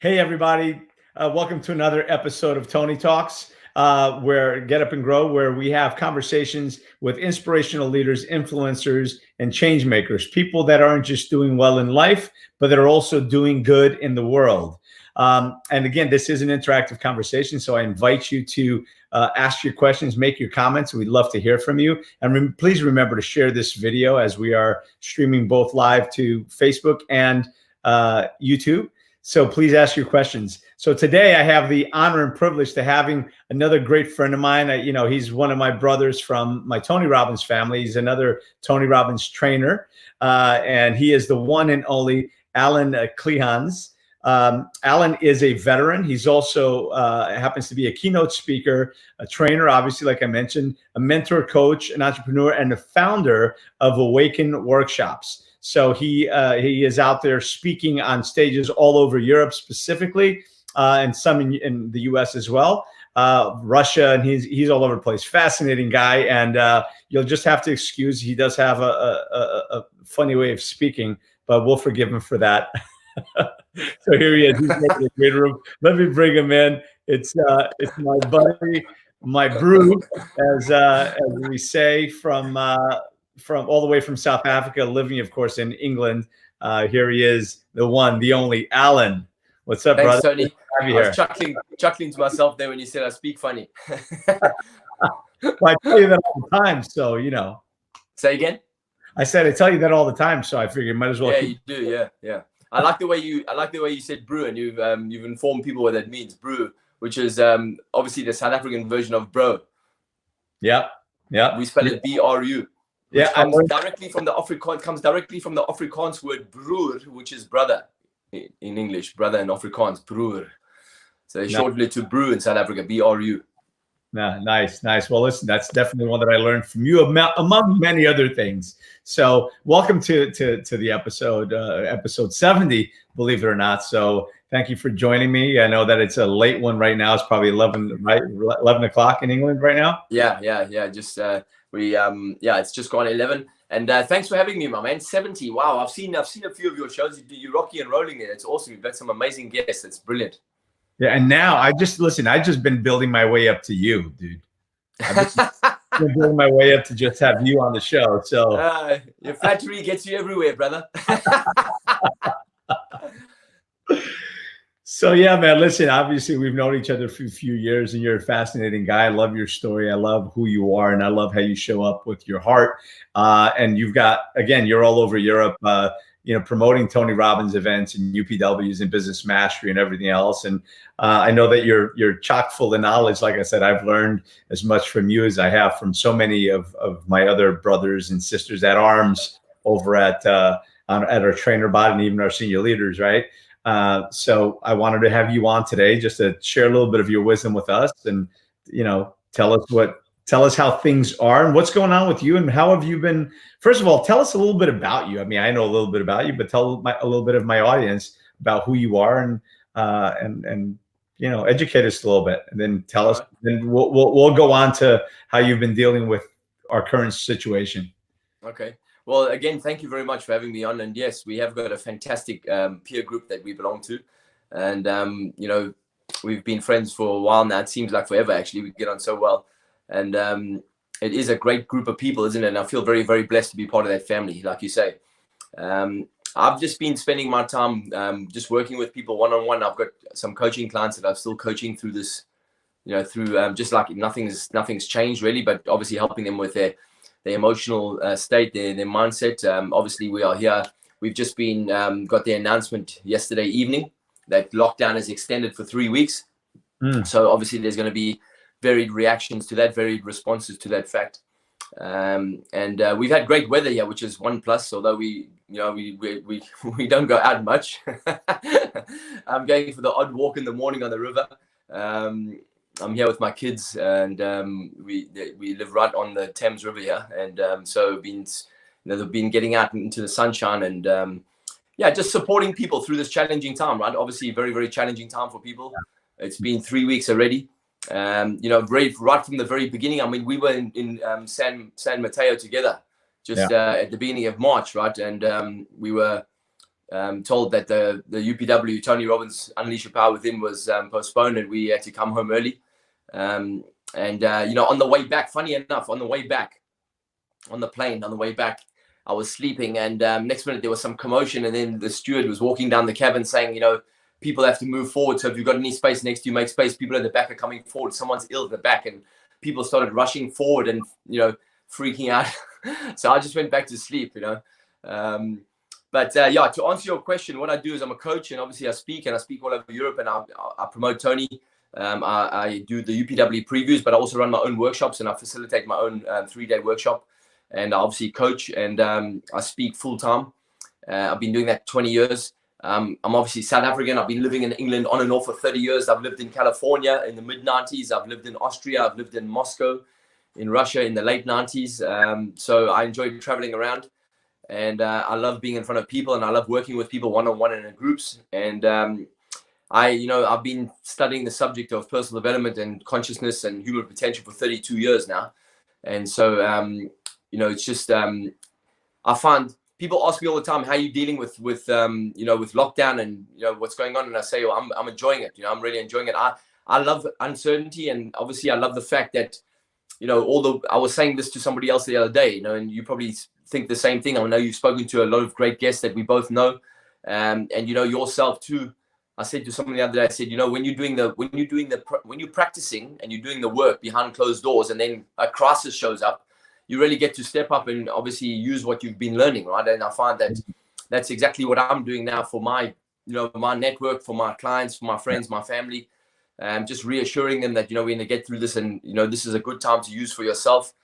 Hey, everybody. Welcome to another episode of Tony Talks, where Get Up and Grow, where we have conversations with inspirational leaders, influencers, and change makers, people that aren't just doing well in life, but that are also doing good in the world. And again, this is an interactive conversation, so I invite you to ask your questions, make your comments. We'd love to hear from you. And please remember to share this video as we are streaming both live to Facebook and YouTube. So please ask your questions. So today I have the honor and privilege to having another great friend of mine. He's one of my brothers from my Tony Robbins family. He's another Tony Robbins trainer. And he is the one and only Allan Kleynhans. Allan is a veteran. He's also happens to be a keynote speaker, a trainer, obviously, like I mentioned, a mentor, coach, an entrepreneur, and the founder of Awaken workshops. So he is out there speaking on stages all over Europe specifically, and some in the US as well, Russia, and he's all over the place. Fascinating guy, and you'll just have to excuse. He does have a funny way of speaking, but we'll forgive him for that. So here he is. He's in the great room. Let me bring him in. It's my buddy, my brew, as we say, from all the way from South Africa, living, of course, in England. Here he is, the one, the only, Allan. What's up, Thanks, brother? Tony. I was chuckling to myself there when you said I speak funny. Well, I tell you that all the time, so Say again. I said I tell you that all the time, so I figured might as well. Yeah, you do. Yeah. I like the way you said brew, and you've informed people what that means. Brew, which is obviously the South African version of bro. Yeah. We spell it B-R-U. Yeah, comes directly from the Afrikaans word broer, which is brother in English. Brother in Afrikaans, broer. So they shortened it to brew in South Africa, B-R-U. Nice. Well, listen, that's definitely one that I learned from you, among many other things. So welcome to the episode 70, believe it or not. So thank you for joining me. I know that it's a late one right now. It's probably 11 o'clock in England right now. Yeah. Just it's just gone 11. And thanks for having me, my man. 70. Wow, I've seen a few of your shows. You're rocky and rolling there. It's awesome. You've got some amazing guests. It's brilliant. Yeah, and now I've just been building my way up to you, dude. I've been building my way up to just have you on the show. So your flattery gets you everywhere, brother. So yeah, man, listen, obviously we've known each other for a few years, and you're a fascinating guy. I love your story. I love who you are, and I love how you show up with your heart. And you're all over Europe, promoting Tony Robbins events and UPWs and business mastery and everything else. And I know that you're chock full of knowledge. Like I said, I've learned as much from you as I have from so many of my other brothers and sisters at arms over at our trainer body and even our senior leaders, right? So I wanted to have you on today just to share a little bit of your wisdom with us, and tell us how things are and what's going on with you, and how have you been. First of all, tell us a little bit about you. I mean, I know a little bit about you, but tell a little bit of my audience about who you are, and educate us a little bit, and then tell us. Then we'll go on to how you've been dealing with our current situation. Okay. Well, again, thank you very much for having me on. And yes, we have got a fantastic peer group that we belong to, and we've been friends for a while now. It seems like forever. Actually, we get on so well. And it is a great group of people, isn't it? And I feel very, very blessed to be part of that family, like you say. I've just been spending my time just working with people one-on-one. I've got some coaching clients that I'm still coaching through this, through just like nothing's changed really, but obviously helping them with their emotional state, their mindset. Obviously, we are here. We've just been got the announcement yesterday evening that lockdown is extended for 3 weeks. So obviously, there's going to be varied reactions to that, varied responses to that fact. And we've had great weather here, which is one plus. Although we don't go out much. I'm going for the odd walk in the morning on the river. I'm here with my kids, and we live right on the Thames River here, and so they've been getting out into the sunshine, and just supporting people through this challenging time. Right, obviously, a very, very challenging time for people. It's been 3 weeks already. Right from the very beginning. I mean, we were in San Mateo together, just at the beginning of March, right? And we were told that the UPW Tony Robbins Unleash Your Power Within was postponed, and we had to come home early. On the way back, funny enough, on the way back, on the plane, on the way back, I was sleeping, and next minute there was some commotion, and then the steward was walking down the cabin saying, people have to move forward. So if you've got any space next to you, make space. People at the back are coming forward. Someone's ill at the back, and people started rushing forward and freaking out. So I just went back to sleep. But to answer your question, what I do is I'm a coach, and obviously I speak all over Europe, and I promote Tony. I do the UPW previews, but I also run my own workshops, and I facilitate my own 3-day workshop, and I obviously coach, and I speak full time. I've been doing that 20 years. I'm obviously South African. I've been living in England on and off for 30 years. I've lived in California in the mid-90s. I've lived in Austria. I've lived in Moscow, in Russia in the late 90s. So I enjoy traveling around. And I love being in front of people, and I love working with people one-on-one and in groups. And I've been studying the subject of personal development and consciousness and human potential for 32 years now. And so, it's just I find people ask me all the time, how are you dealing with lockdown and what's going on? And I say, well, I'm enjoying it. I'm really enjoying it. I love uncertainty, and obviously I love the fact that I was saying this to somebody else the other day, and you probably think the same thing. I know you've spoken to a lot of great guests that we both know, and yourself too. I said to someone the other day, I said, when you're practicing and you're doing the work behind closed doors, and then a crisis shows up, you really get to step up and obviously use what you've been learning, right? And I find that that's exactly what I'm doing now for my network, for my clients, for my friends, my family. Just reassuring them that we're going to get through this, and this is a good time to use for yourself.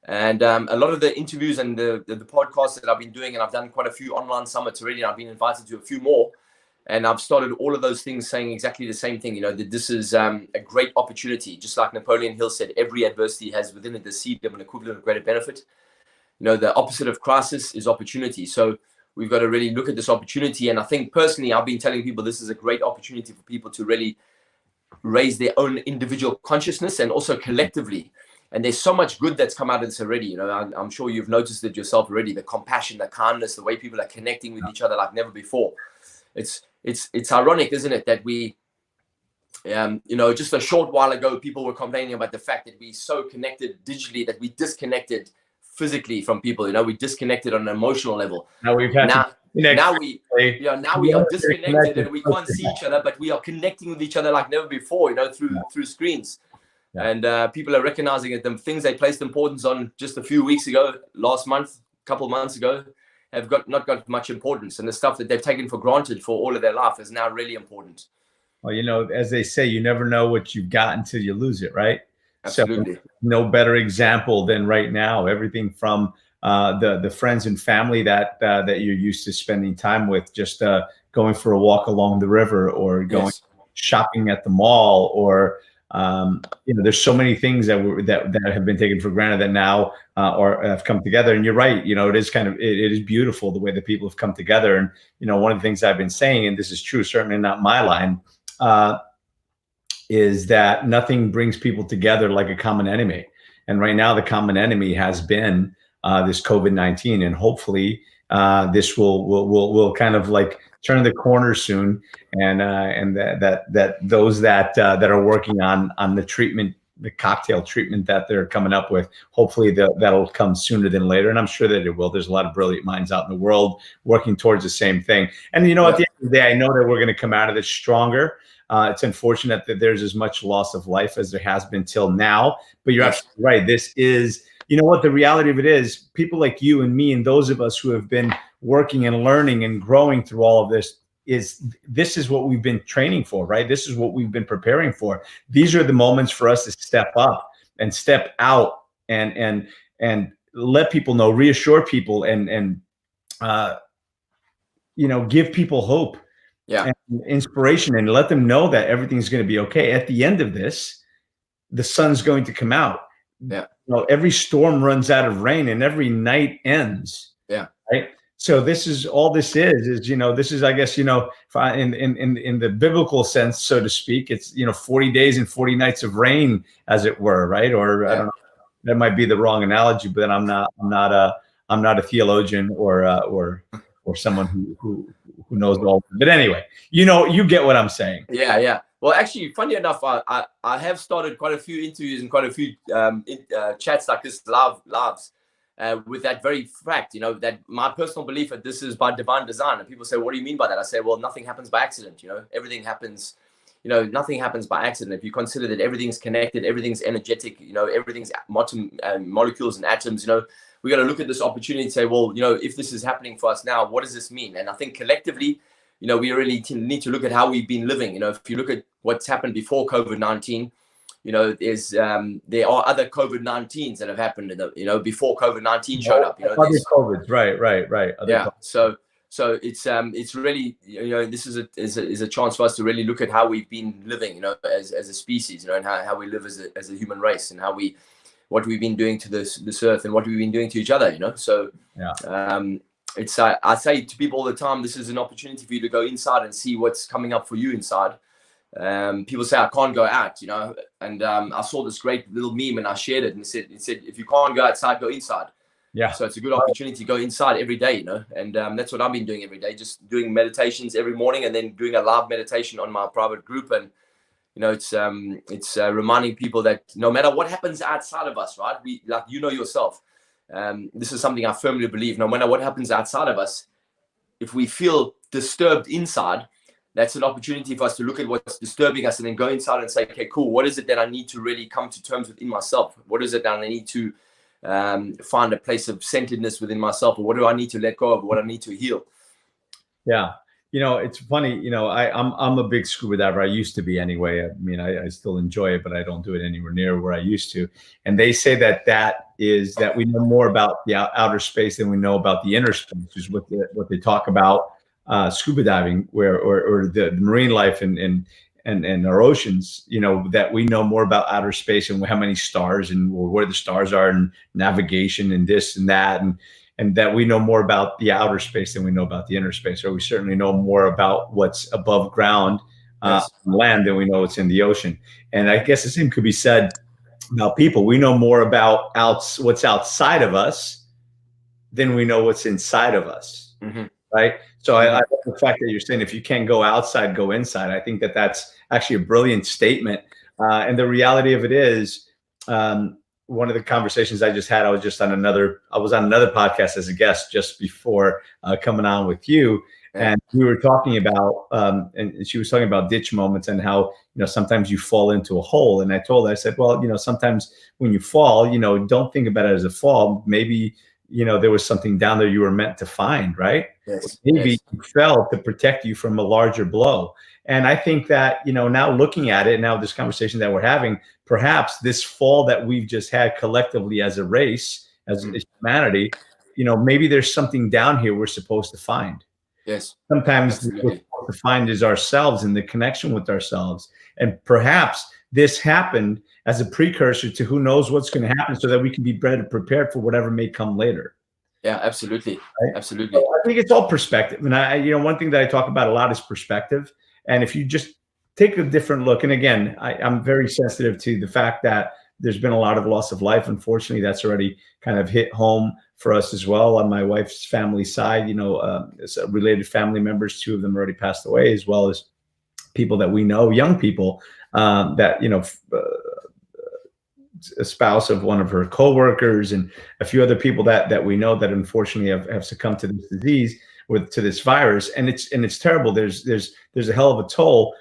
And a lot of the interviews and the podcasts that I've been doing, and I've done quite a few online summits already, and I've been invited to a few more, and I've started all of those things saying exactly the same thing, that this is a great opportunity. Just like Napoleon Hill said, every adversity has within it the seed of an equivalent of greater benefit. The opposite of crisis is opportunity. So we've got to really look at this opportunity. And I think personally, I've been telling people this is a great opportunity for people to really raise their own individual consciousness and also collectively. And there's so much good that's come out of this already. I'm sure you've noticed it yourself already, the compassion, the kindness, the way people are connecting with each other like never before. It's ironic, isn't it, that we, just a short while ago, people were complaining about the fact that we're so connected digitally that we disconnected physically from people. We disconnected on an emotional level. Now we've had now we are disconnected and we can't see each other, but we are connecting with each other like never before, through screens. Yeah. And people are recognizing that the things they placed importance on just a few weeks ago, last month, a couple of months ago, have not got much importance. And the stuff that they've taken for granted for all of their life is now really important. Well, as they say, you never know what you've got until you lose it, right? Absolutely. So, no better example than right now. Everything from the friends and family that you're used to spending time with, just going for a walk along the river, or going shopping at the mall, or there's so many things that have been taken for granted that now or have come together. And you're right, it is beautiful the way that people have come together. And one of the things I've been saying, and this is true, certainly not my line, is that nothing brings people together like a common enemy. And right now, the common enemy has been this COVID-19, and hopefully this will kind of like turn the corner soon, and that those that are working on the treatment, the cocktail treatment that they're coming up with, hopefully that'll come sooner than later, and I'm sure that it will. There's a lot of brilliant minds out in the world working towards the same thing. And at the end of the day, I know that we're going to come out of this stronger. It's unfortunate that there's as much loss of life as there has been till now, but you're absolutely right. This is, the reality of it is, people like you and me and those of us who have been working and learning and growing through all of this is what we've been training for, right? This is what we've been preparing for. These are the moments for us to step up and step out and let people know, reassure people, and give people hope. And inspiration, and let them know that everything's going to be okay. At the end of this, the sun's going to come out. Every storm runs out of rain, and every night ends. Right. So this is all this is this is, I guess, in the biblical sense, so to speak, it's 40 days and 40 nights of rain, as it were, right? Or I don't know, that might be the wrong analogy, but I'm not a theologian or or someone who knows all. But anyway, you get what I'm saying. Yeah. Well, actually, funny enough, I have started quite a few interviews and quite a few chats like this, lives, with that very fact, that my personal belief that this is by divine design. And people say, what do you mean by that? I say, well, nothing happens by accident. Everything happens, nothing happens by accident. If you consider that everything's connected, everything's energetic, everything's molecules and atoms, we got to look at this opportunity and say, well, if this is happening for us now, what does this mean? And I think collectively, we really need to look at how we've been living. If you look at what's happened before COVID-19, there are other COVID-19s that have happened, before COVID-19 showed up. Other COVIDs, right. Yeah. COVID. So it's really, this is a chance for us to really look at how we've been living, as a species, and how we live as a human race, and what we've been doing to this earth, and what we've been doing to each other. So yeah. I say to people all the time, this is an opportunity for you to go inside and see what's coming up for you inside. People say I can't go out, and I saw this great little meme and I shared it, and it said if you can't go outside, go inside. Yeah. So it's a good opportunity to go inside every day, and that's what I've been doing every day, just doing meditations every morning, and then doing a live meditation on my private group. And it's reminding people that no matter what happens outside of us, right? We, like yourself. This is something I firmly believe. No matter what happens outside of us, if we feel disturbed inside, that's an opportunity for us to look at what's disturbing us and then go inside and say, okay, cool. What is it that I need to really come to terms with in myself? What is it that I need to find a place of centeredness within myself? Or what do I need to let go of? What I need to heal? Yeah. It's funny, I'm a big scuba diver. I used to be anyway. I mean, I still enjoy it, but I don't do it anywhere near where I used to. And they say that we know more about the outer space than we know about the inner space, which is what they talk about scuba diving, or the marine life and our oceans, that we know more about outer space and how many stars and where the stars are, and navigation and this and that, and that we know more about the outer space than we know about the inner space, or we certainly know more about what's above ground on land than we know what's in the ocean. And I guess the same could be said about people. We know more about what's outside of us than we know what's inside of us, right? So I like the fact that you're saying if you can't go outside, go inside. I think that's actually a brilliant statement. And the reality of it is, one of the conversations I just had, I was on another podcast as a guest just before coming on with you. And we were talking about, and she was talking about ditch moments and how, sometimes you fall into a hole. And I said, well, sometimes when you fall, don't think about it as a fall. Maybe, there was something down there you were meant to find, right? Yes. Maybe you fell to protect you from a larger blow. And I think that, now looking at it, now this conversation that we're having, perhaps this fall that we've just had collectively as a race, as humanity, maybe there's something down here we're supposed to find. Yes. Sometimes what we're supposed to find is ourselves and the connection with ourselves. And perhaps this happened as a precursor to who knows what's going to happen, so that we can be better prepared for whatever may come later. Yeah, absolutely. Right? Absolutely. So I think it's all perspective. And one thing that I talk about a lot is perspective. And if you just take a different look, and again, I'm very sensitive to the fact that there's been a lot of loss of life. Unfortunately, that's already kind of hit home for us as well. On my wife's family side, related family members, 2 of them already passed away, as well as people that we know, young people that, a spouse of one of her coworkers and a few other people that we know that unfortunately have succumbed to this disease, to this virus. And it's terrible. There's a hell of a toll.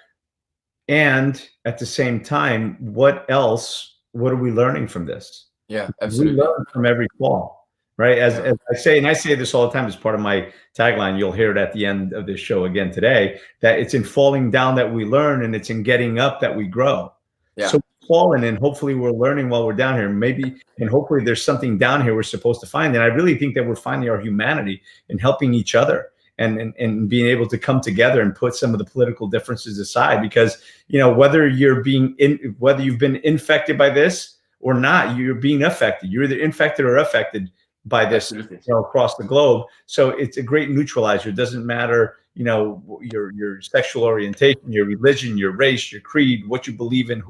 And at the same time, what are we learning from this? Yeah, absolutely. We learn from every fall, right? As I say, and I say this all the time as part of my tagline, you'll hear it at the end of this show again today, that it's in falling down that we learn, and it's in getting up that we grow. Yeah. So we're falling, and hopefully we're learning while we're down here. And hopefully there's something down here we're supposed to find. And I really think that we're finding our humanity and helping each other. And being able to come together and put some of the political differences aside, because whether you've been infected by this or not, you're being affected. You're either infected or affected by this across the globe. So it's a great neutralizer. It doesn't matter, your sexual orientation, your religion, your race, your creed, what you believe in,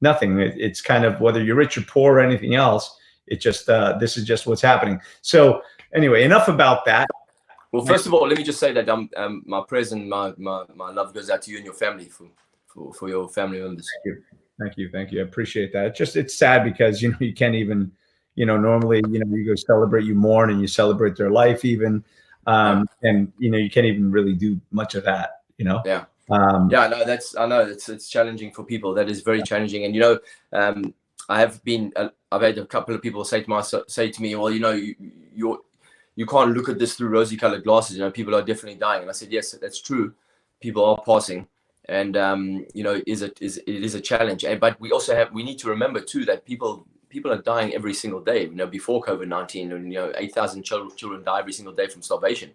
nothing. It's kind of whether you're rich or poor or anything else. It just this is just what's happening. So anyway, enough about that. Well, first of all, let me just say that my prayers and my love goes out to you and your family for your family members. Thank you. I appreciate that. It's sad because, you can't even, normally, you go celebrate, you mourn, and you celebrate their life even. And, you can't even really do much of that, Yeah. I know it's challenging for people. That is very challenging. And, I've had a couple of people say to me, well, you can't look at this through rosy-colored glasses. People are definitely dying. And I said, yes, that's true. People are passing, and it is a challenge. But we need to remember too that people are dying every single day. Before COVID-19, and 8,000 children die every single day from starvation.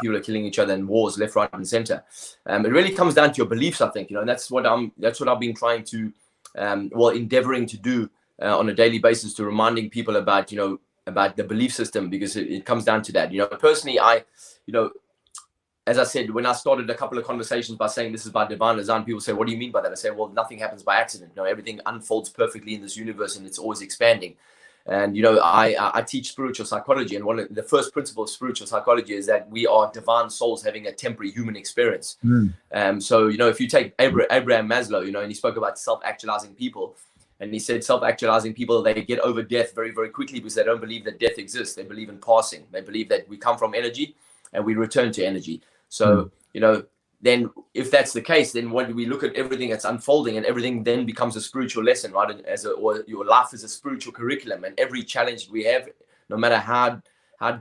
People are killing each other in wars, left, right, and center. It really comes down to your beliefs, I think. And that's what I've been trying to, endeavoring to do on a daily basis, to reminding people about the belief system, because it comes down to that. Personally, as I said, when I started a couple of conversations by saying this is by divine design, people say, what do you mean by that? I say, well, nothing happens by accident. Everything unfolds perfectly in this universe, and it's always expanding. And, I teach spiritual psychology, and one of the first principles of spiritual psychology is that we are divine souls having a temporary human experience. So, if you take Abraham Maslow, and he spoke about self-actualizing people, and he said self-actualizing people, they get over death very, very quickly because they don't believe that death exists. They believe in passing. They believe that we come from energy and we return to energy. So, then if that's the case, then when we look at everything that's unfolding, and everything then becomes a spiritual lesson, right? Or your life is a spiritual curriculum, and every challenge we have, no matter how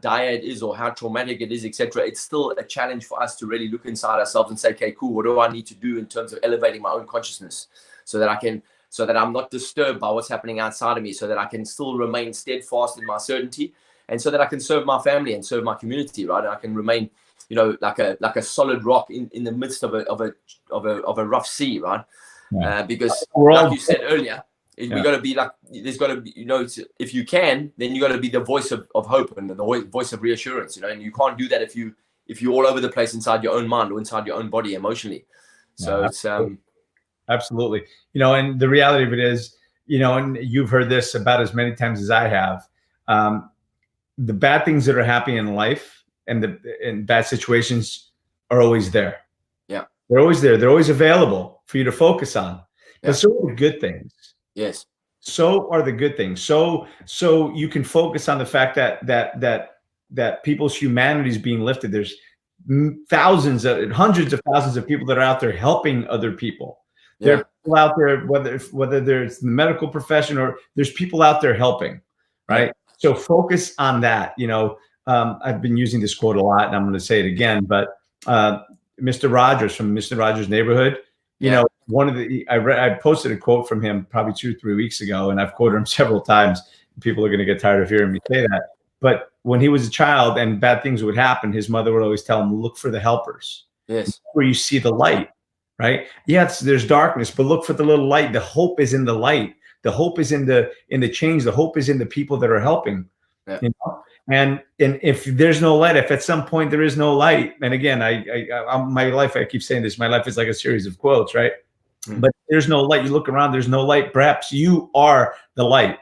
dire it is or how traumatic it is, etc., it's still a challenge for us to really look inside ourselves and say, okay, cool, what do I need to do in terms of elevating my own consciousness so that I'm not disturbed by what's happening outside of me, so that I can still remain steadfast in my certainty, and so that I can serve my family and serve my community, right? And I can remain, like a solid rock in the midst of a rough sea, right? Because like you said earlier, we got to be like, there's got to be, if you can, then you got to be the voice of hope and the voice of reassurance, and you can't do that if you're all over the place inside your own mind or inside your own body emotionally. So it's absolutely. And the reality of it is, and you've heard this about as many times as I have, the bad things that are happening in life and bad situations are always there. Yeah. They're always there. They're always available for you to focus on. But so are the good things. Yes. So are the good things. So you can focus on the fact that people's humanity is being lifted. There's hundreds of thousands of people that are out there helping other people. There are people out there, whether there's the medical profession or there's people out there helping, right? So focus on that. I've been using this quote a lot, and I'm going to say it again, but Mr. Rogers from Mr. Rogers' Neighborhood, I posted a quote from him probably 2 or 3 weeks ago, and I've quoted him several times. People are going to get tired of hearing me say that. But when he was a child and bad things would happen, his mother would always tell him, look for the helpers. Yes. Where you see the light, right? Yes, there's darkness, but look for the little light. The hope is in the light. The hope is in the change. The hope is in the people that are helping. Yeah. And if there's no light, if at some point there is no light, and again, my life, I keep saying this, my life is like a series of quotes, right? But there's no light. You look around, there's no light. Perhaps you are the light.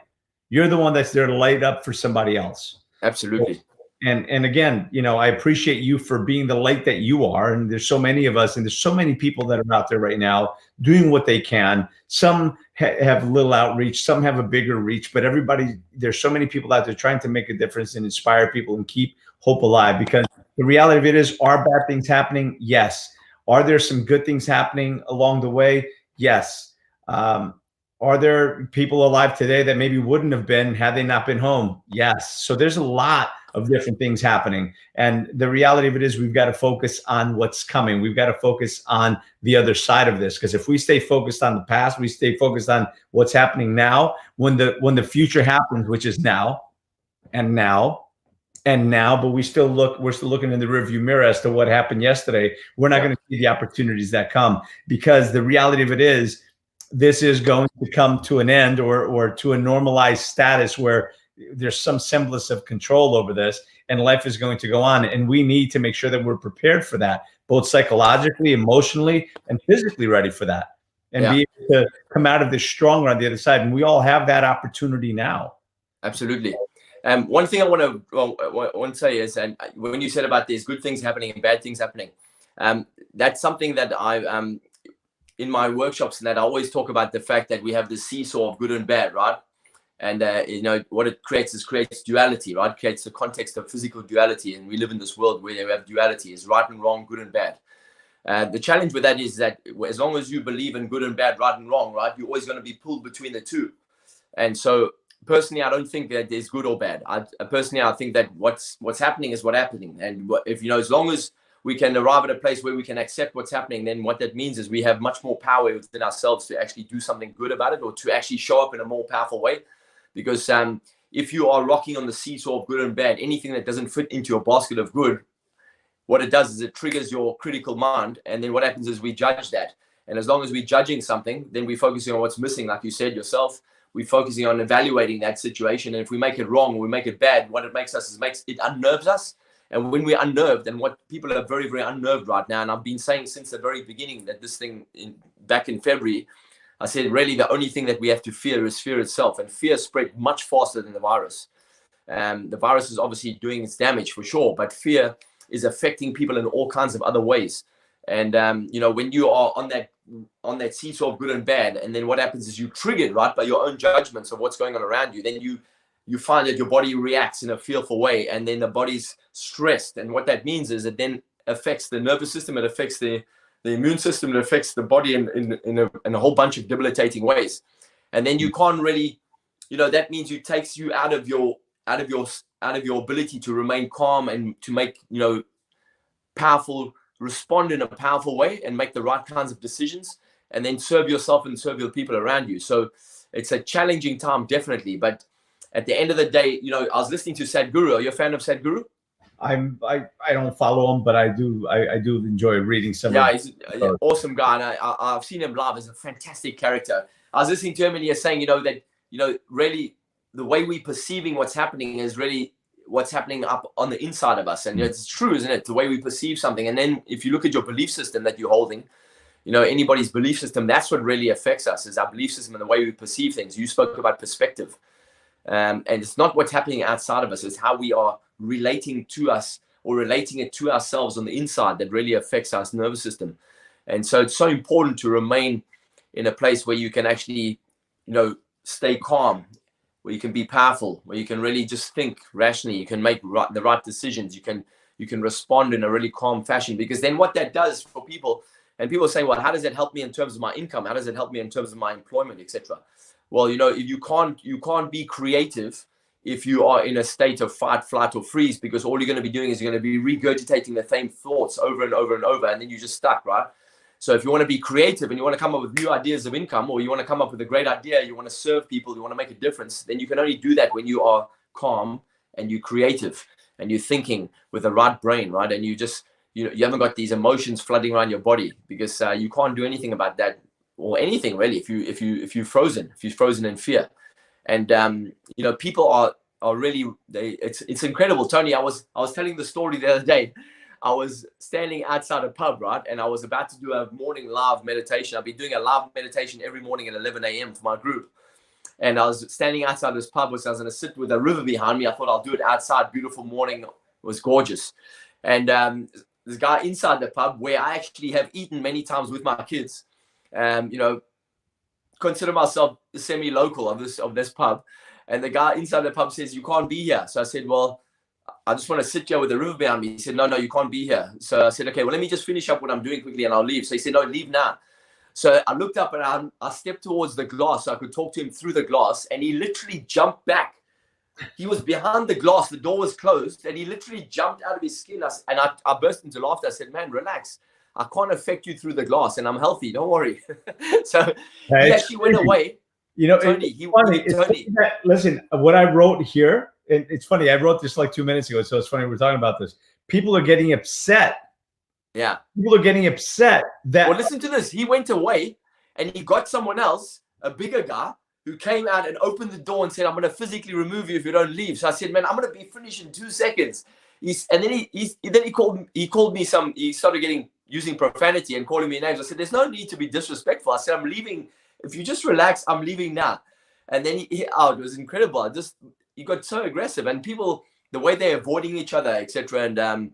You're the one that's there to light up for somebody else. Absolutely. And again, I appreciate you for being the light that you are. And there's so many of us, and there's so many people that are out there right now doing what they can. Some have little outreach, some have a bigger reach, but there's so many people out there trying to make a difference and inspire people and keep hope alive. Because the reality of it is, are bad things happening? Yes. Are there some good things happening along the way? Yes. Are there people alive today that maybe wouldn't have been had they not been home? Yes. So there's a lot of different things happening. And the reality of it is, we've got to focus on what's coming. We've got to focus on the other side of this. Because if we stay focused on the past, we stay focused on what's happening now, when the future happens, which is now, but we're still looking in the rearview mirror as to what happened yesterday. We're not going to see the opportunities that come, because the reality of it is, this is going to come to an end or to a normalized status where there's some semblance of control over this, and life is going to go on. And we need to make sure that we're prepared for that, both psychologically, emotionally, and physically ready for that, and be able to come out of this stronger on the other side. And we all have that opportunity now. Absolutely. One thing I want to say is, and when you said about there's good things happening and bad things happening, that's something that I in my workshops, and that I always talk about the fact that we have the seesaw of good and bad, right? And what it creates duality, right? It creates the context of physical duality, and we live in this world where we have duality, is right and wrong, good and bad. The challenge with that is that as long as you believe in good and bad, right and wrong, right, you're always going to be pulled between the two. And so personally, I don't think that there's good or bad. I think that what's happening is what's happening. And if as long as we can arrive at a place where we can accept what's happening, then what that means is we have much more power within ourselves to actually do something good about it, or to actually show up in a more powerful way. Because if you are rocking on the seesaw of good and bad, anything that doesn't fit into your basket of good, what it does is it triggers your critical mind. And then what happens is we judge that. And as long as we're judging something, then we're focusing on what's missing, like you said yourself. We're focusing on evaluating that situation. And if we make it wrong, or we make it bad, what it makes us is it unnerves us. And when we're unnerved, and what people are very, very unnerved right now, and I've been saying since the very beginning that this thing back in February, I said, really, the only thing that we have to fear is fear itself. And fear spread much faster than the virus. The virus is obviously doing its damage for sure, but fear is affecting people in all kinds of other ways. And, when you are on that seesaw of good and bad, and then what happens is you're triggered, right, by your own judgments of what's going on around you, then you find that your body reacts in a fearful way, and then the body's stressed. And what that means is it then affects the nervous system, it affects the immune system, it affects the body in a whole bunch of debilitating ways. And then you can't really, that means it takes you out of your ability to remain calm and to make, respond in a powerful way and make the right kinds of decisions, and then serve yourself and serve your people around you. So it's a challenging time, definitely. But at the end of the day, I was listening to Sadhguru. Are you a fan of Sadhguru? I don't follow him, but I do enjoy reading some. Yeah, he's an awesome guy, and I've seen him live. He's a fantastic character. I was listening to him, and he was saying, that really the way we're perceiving what's happening is really what's happening up on the inside of us. And it's true, isn't it? The way we perceive something. And then if you look at your belief system that you're holding, anybody's belief system, that's what really affects us, is our belief system and the way we perceive things. You spoke about perspective. And it's not what's happening outside of us, it's how we are relating to us or relating it to ourselves on the inside that really affects our nervous system. And so it's so important to remain in a place where you can actually, stay calm, where you can be powerful, where you can really just think rationally, you can make the right decisions, you can respond in a really calm fashion. Because then what that does for people, and people say, well, how does it help me in terms of my income? How does it help me in terms of my employment, etc.? Well, if you can't be creative if you are in a state of fight, flight, or freeze, because all you're going to be doing is you're going to be regurgitating the same thoughts over and over and over, and then you're just stuck, right? So if you want to be creative and you want to come up with new ideas of income, or you want to come up with a great idea, you want to serve people, you want to make a difference, then you can only do that when you are calm and you're creative and you're thinking with the right brain, right? And you just, you haven't got these emotions flooding around your body, because you can't do anything about that, or anything really, if you're frozen in fear. And people are really, it's incredible. Tony, I was telling the story the other day. I was standing outside a pub, right? And I was about to do a morning live meditation. I've been doing a live meditation every morning at 11 a.m. for my group. And I was standing outside this pub, which I was going to sit with a river behind me. I thought I'll do it outside. Beautiful morning. It was gorgeous. And this guy inside the pub, where I actually have eaten many times with my kids, consider myself semi-local of this pub. And the guy inside the pub says, you can't be here. So I said, well, I just want to sit here with the river behind me. He said, no, you can't be here. So I said, okay, well, let me just finish up what I'm doing quickly and I'll leave. So he said, no, leave now. So I looked up and I stepped towards the glass so I could talk to him through the glass. And he literally jumped back. He was behind the glass. The door was closed. And he literally jumped out of his skin. And I burst into laughter. I said, man, relax. I can't affect you through the glass. And I'm healthy. Don't worry. So he actually went away. Tony, it's funny. Listen, what I wrote here, and it's funny, I wrote this like 2 minutes ago, so it's funny we're talking about this. People are getting upset. Yeah. People are getting upset that... Well, listen to this. He went away and he got someone else, a bigger guy, who came out and opened the door and said, I'm going to physically remove you if you don't leave. So I said, man, I'm going to be finished in 2 seconds. And then he called me he started using profanity and calling me names. I said, there's no need to be disrespectful. I said, I'm leaving. If you just relax, I'm leaving now. And then it was incredible. so aggressive, and people, the way they're avoiding each other, etc. And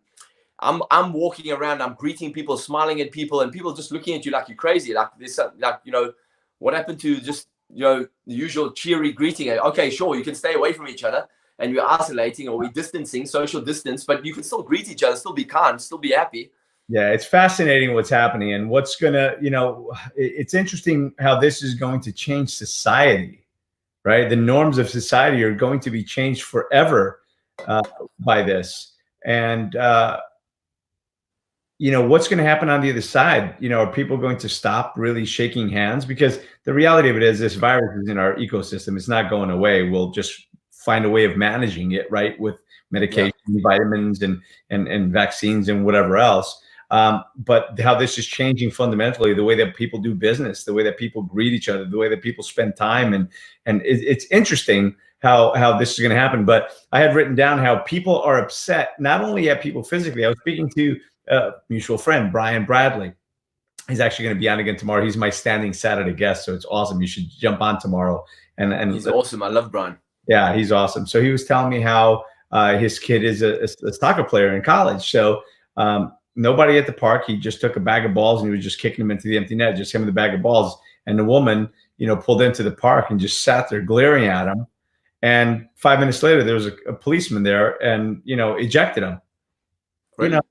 I'm walking around, I'm greeting people, smiling at people, and people just looking at you like you're crazy. Like this, like, you know, what happened to just, you know, the usual cheery greeting? Okay, sure, you can stay away from each other, and we're isolating or we're distancing, social distance, but you can still greet each other, still be kind, still be happy. Yeah, it's fascinating what's happening, and what's gonna, you know, it's interesting how this is going to change society, right? The norms of society are going to be changed forever by this. And you know, what's going to happen on the other side? You know, are people going to stop really shaking hands? Because the reality of it is, this virus is in our ecosystem. It's not going away. We'll just find a way of managing it, right? With medication, vitamins, and vaccines and whatever else. But how this is changing fundamentally the way that people do business, the way that people greet each other, the way that people spend time, and it's interesting how this is going to happen. But I had written down how people are upset, not only at people physically. I was speaking to a mutual friend, Brian Bradley. He's actually going to be on again tomorrow. He's my standing Saturday guest, so it's awesome. You should jump on tomorrow. And he's awesome. I love Brian. Yeah, he's awesome. So he was telling me how his kid is a soccer player in college. So nobody at the park. He just took a bag of balls and he was just kicking them into the empty net, just him and the bag of balls. And the woman, you know, pulled into the park and just sat there glaring at him. And 5 minutes later, there was a policeman there and, you know, ejected him. Right.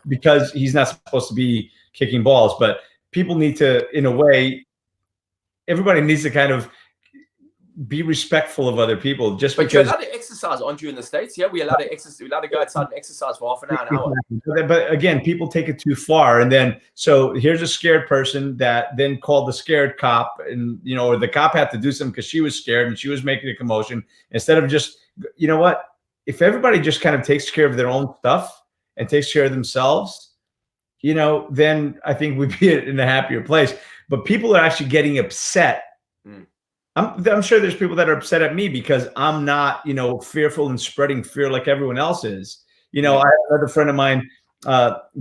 Because he's not supposed to be kicking balls, but people need to, in a way, everybody needs to kind of be respectful of other people. But you're allowed to exercise, aren't you, in the States? Yeah, we're allowed to exercise. We're allowed to go outside and exercise for half an hour, an hour. But again, people take it too far. And then, so here's a scared person that then called the scared cop, and, you know, or the cop had to do something because she was scared and she was making a commotion. Instead of just, you know what, if everybody just kind of takes care of their own stuff and takes care of themselves, you know, then I think we'd be in a happier place. But people are actually getting upset. I'm sure there's people that are upset at me because I'm not, you know, fearful and spreading fear like everyone else is. You know, I have another friend of mine,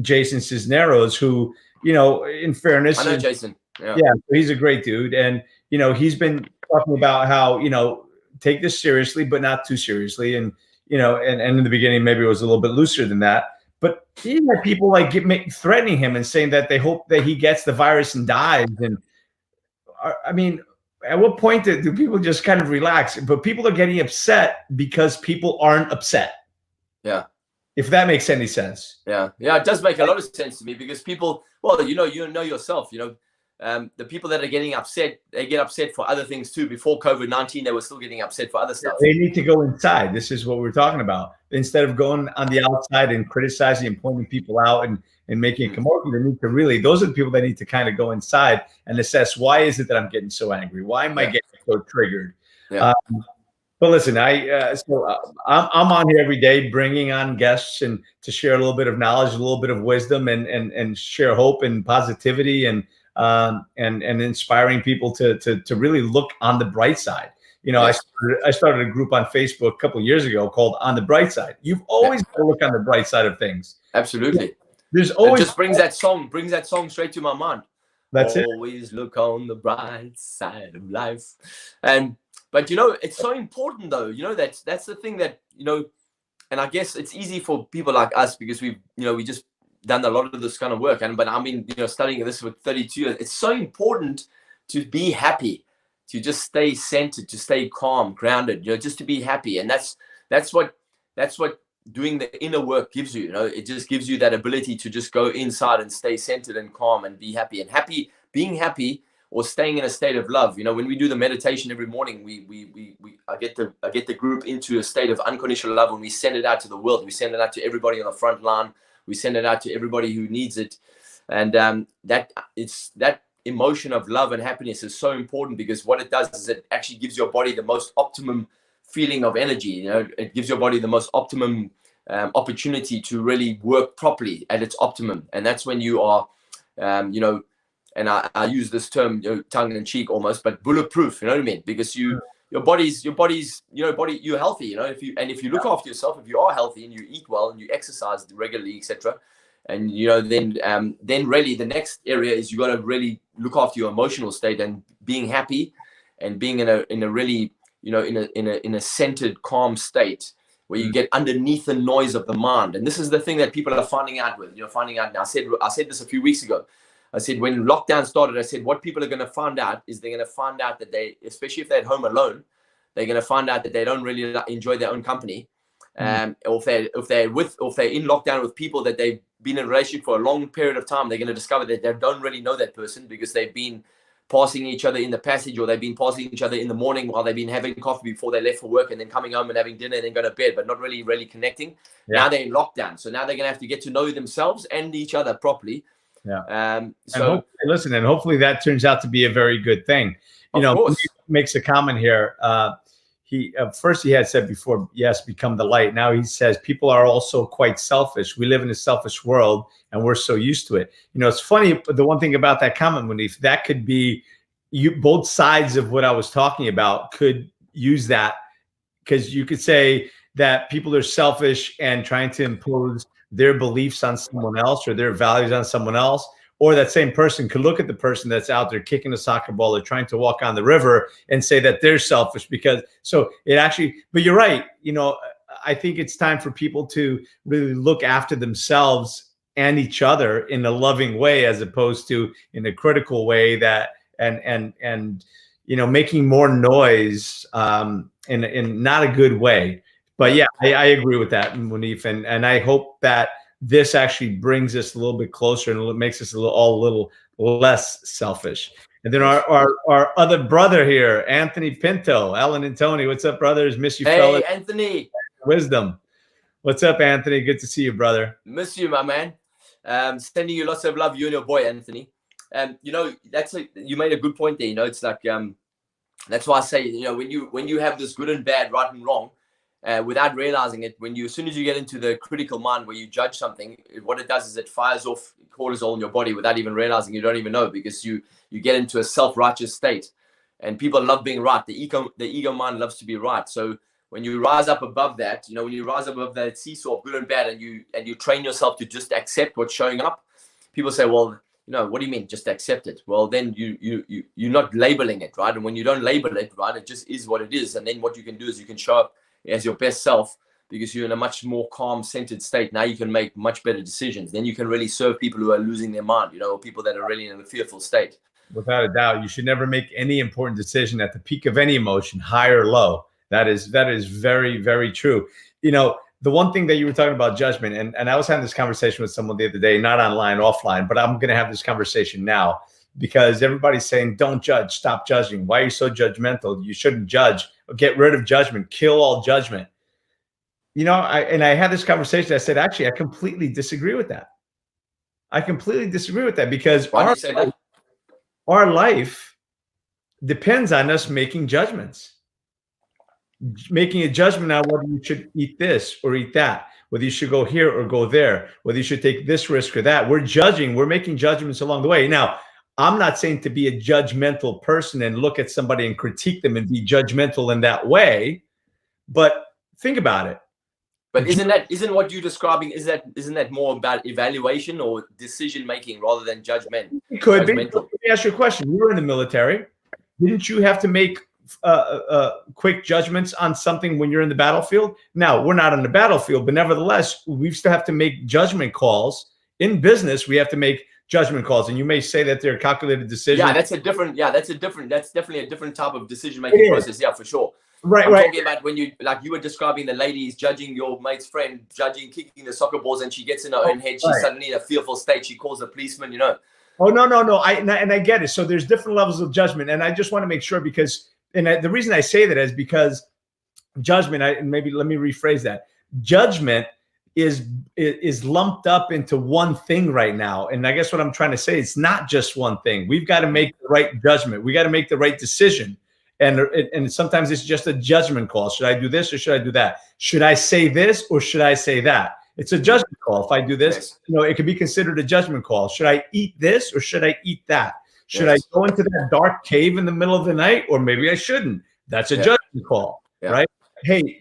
Jason Cisneros, who, you know, in fairness, I know Jason. Yeah, he's a great dude. And, you know, he's been talking about how, you know, take this seriously, but not too seriously. And, you know, and in the beginning, maybe it was a little bit looser than that. But he had people like threatening him and saying that they hope that he gets the virus and dies. And I mean, at what point do people just kind of relax? But people are getting upset because people aren't upset. Yeah. If that makes any sense. Yeah. Yeah, it does make a lot of sense to me, because people, well, you know yourself, you know, the people that are getting upset, they get upset for other things too. Before COVID-19, they were still getting upset for other stuff. They need to go inside. This is what we're talking about. Instead of going on the outside and criticizing and pointing people out and making a commotion, they need to really, those are the people that need to kind of go inside and assess, why is it that I'm getting so angry? Why am I getting so triggered? Yeah. But listen, I'm on here every day bringing on guests and to share a little bit of knowledge, a little bit of wisdom, and share hope and positivity, and inspiring people to really look on the bright side. You know, yes. I started a group on Facebook a couple of years ago called On the Bright Side. You've always got to look on the bright side of things. Absolutely. There's always, it just brings that song straight to my mind. That's it. Always look on the bright side of life. But you know, it's so important though. You know, that's the thing that, you know, and I guess it's easy for people like us because we just done a lot of this kind of work. But I mean, you know, studying this for 32 years, it's so important to be happy, to just stay centered, to stay calm, grounded, you know, just to be happy. And that's what doing the inner work gives you. You know, it just gives you that ability to just go inside and stay centered and calm and be happy. And being happy or staying in a state of love. You know, when we do the meditation every morning, I get the group into a state of unconditional love, and we send it out to the world. We send it out to everybody on the front line. We send it out to everybody who needs it. And that emotion of love and happiness is so important, because what it does is it actually gives your body the most optimum feeling of energy. You know, it gives your body the most optimum opportunity to really work properly at its optimum. And that's when you are, you know, and I use this term, you know, tongue in cheek almost, but bulletproof. You know what I mean? Because your body's, you know, you're healthy. You know, if you look after yourself, if you are healthy and you eat well and you exercise regularly, etc., and you know, then really the next area is you got to really look after your emotional state and being happy and being in a really, in a centered, calm state where you get underneath the noise of the mind. And this is the thing that people are finding out now. I said this a few weeks ago. I said, when lockdown started, I said, what people are going to find out is they're going to find out that especially if they're at home alone, they're going to find out that they don't really enjoy their own company. Or if they're in lockdown with people that they've been in a relationship for a long period of time, they're going to discover that they don't really know that person because they've been passing each other in the passage, or they've been passing each other in the morning while they've been having coffee before they left for work, and then coming home and having dinner and then going to bed, but not really connecting. Now they're in lockdown, so now they're going to have to get to know themselves and each other properly. So and hopefully that turns out to be a very good thing. He makes a comment here. First he had said before, yes, become the light. Now he says people are also quite selfish. We live in a selfish world and we're so used to it. It's funny. The one thing about that comment, Munif, that could be both sides of what I was talking about could use that, because you could say that people are selfish and trying to impose their beliefs on someone else or their values on someone else. Or that same person could look at the person that's out there kicking a soccer ball or trying to walk on the river and say that they're selfish but you're right. I think it's time for people to really look after themselves and each other in a loving way, as opposed to in a critical way and making more noise in not a good way. But yeah, I agree with that, Munif, and I hope that this actually brings us a little bit closer and it makes us all a little less selfish. And then our other brother here, Anthony Pinto, Allan and Tony. What's up, brothers? Miss you, fellas. Hey, Anthony. Wisdom. What's up, Anthony? Good to see you, brother. Miss you, my man. Sending you lots of love, you and your boy, Anthony. You made a good point there. It's like that's why I say, when you have this good and bad, right and wrong, without realizing it, as soon as you get into the critical mind where you judge something, what it does is it fires off cortisol in your body without even realizing. You don't even know, because you get into a self-righteous state, and people love being right. The ego mind loves to be right. So when you rise up above that, when you rise up above that seesaw of good and bad, and you train yourself to just accept what's showing up, people say, well, what do you mean just accept it? Well, then you're not labeling it, right? And when you don't label it, right, it just is what it is. And then what you can do is you can show up as your best self, because you're in a much more calm, centered state. Now you can make much better decisions. Then you can really serve people who are losing their mind, or people that are really in a fearful state. Without a doubt, you should never make any important decision at the peak of any emotion, high or low. That is very, very true. The one thing that you were talking about, judgment, and I was having this conversation with someone the other day, not online, offline, but I'm going to have this conversation now, because everybody's saying, don't judge, stop judging. Why are you so judgmental? You shouldn't judge. Get rid of judgment, kill all judgment. I had this conversation. I said, actually, I completely disagree with that. Because our life depends on us making judgments. Making a judgment on whether you should eat this or eat that, whether you should go here or go there, whether you should take this risk or that. We're making judgments along the way. Now, I'm not saying to be a judgmental person and look at somebody and critique them and be judgmental in that way, but think about it. But isn't what you're describing, isn't that more about evaluation or decision making rather than judgment? It could be. Let me ask you a question. You were in the military. Didn't you have to make quick judgments on something when you're in the battlefield? Now, we're not on the battlefield, but nevertheless, we still have to make judgment calls. In business, we have to make judgment calls, and you may say that they're calculated decisions. That's definitely a different type of decision making process. Yeah, for sure. Right. I'm talking about when you were describing the ladies judging your mate's friend, kicking the soccer balls, and she gets in her own head. She's suddenly in a fearful state. She calls the policeman. Oh no. I get it. So there's different levels of judgment, and I just want to make sure, because the reason I say that is because judgment. Maybe let me rephrase that. Judgment is lumped up into one thing right now. And I guess what I'm trying to say, it's not just one thing. We've got to make the right judgment. We got to make the right decision. And sometimes it's just a judgment call. Should I do this or should I do that? Should I say this or should I say that? It's a judgment call. If I do this, it could be considered a judgment call. Should I eat this or should I eat that? Should I go into that dark cave in the middle of the night, or maybe I shouldn't? That's a judgment call, right? Hey,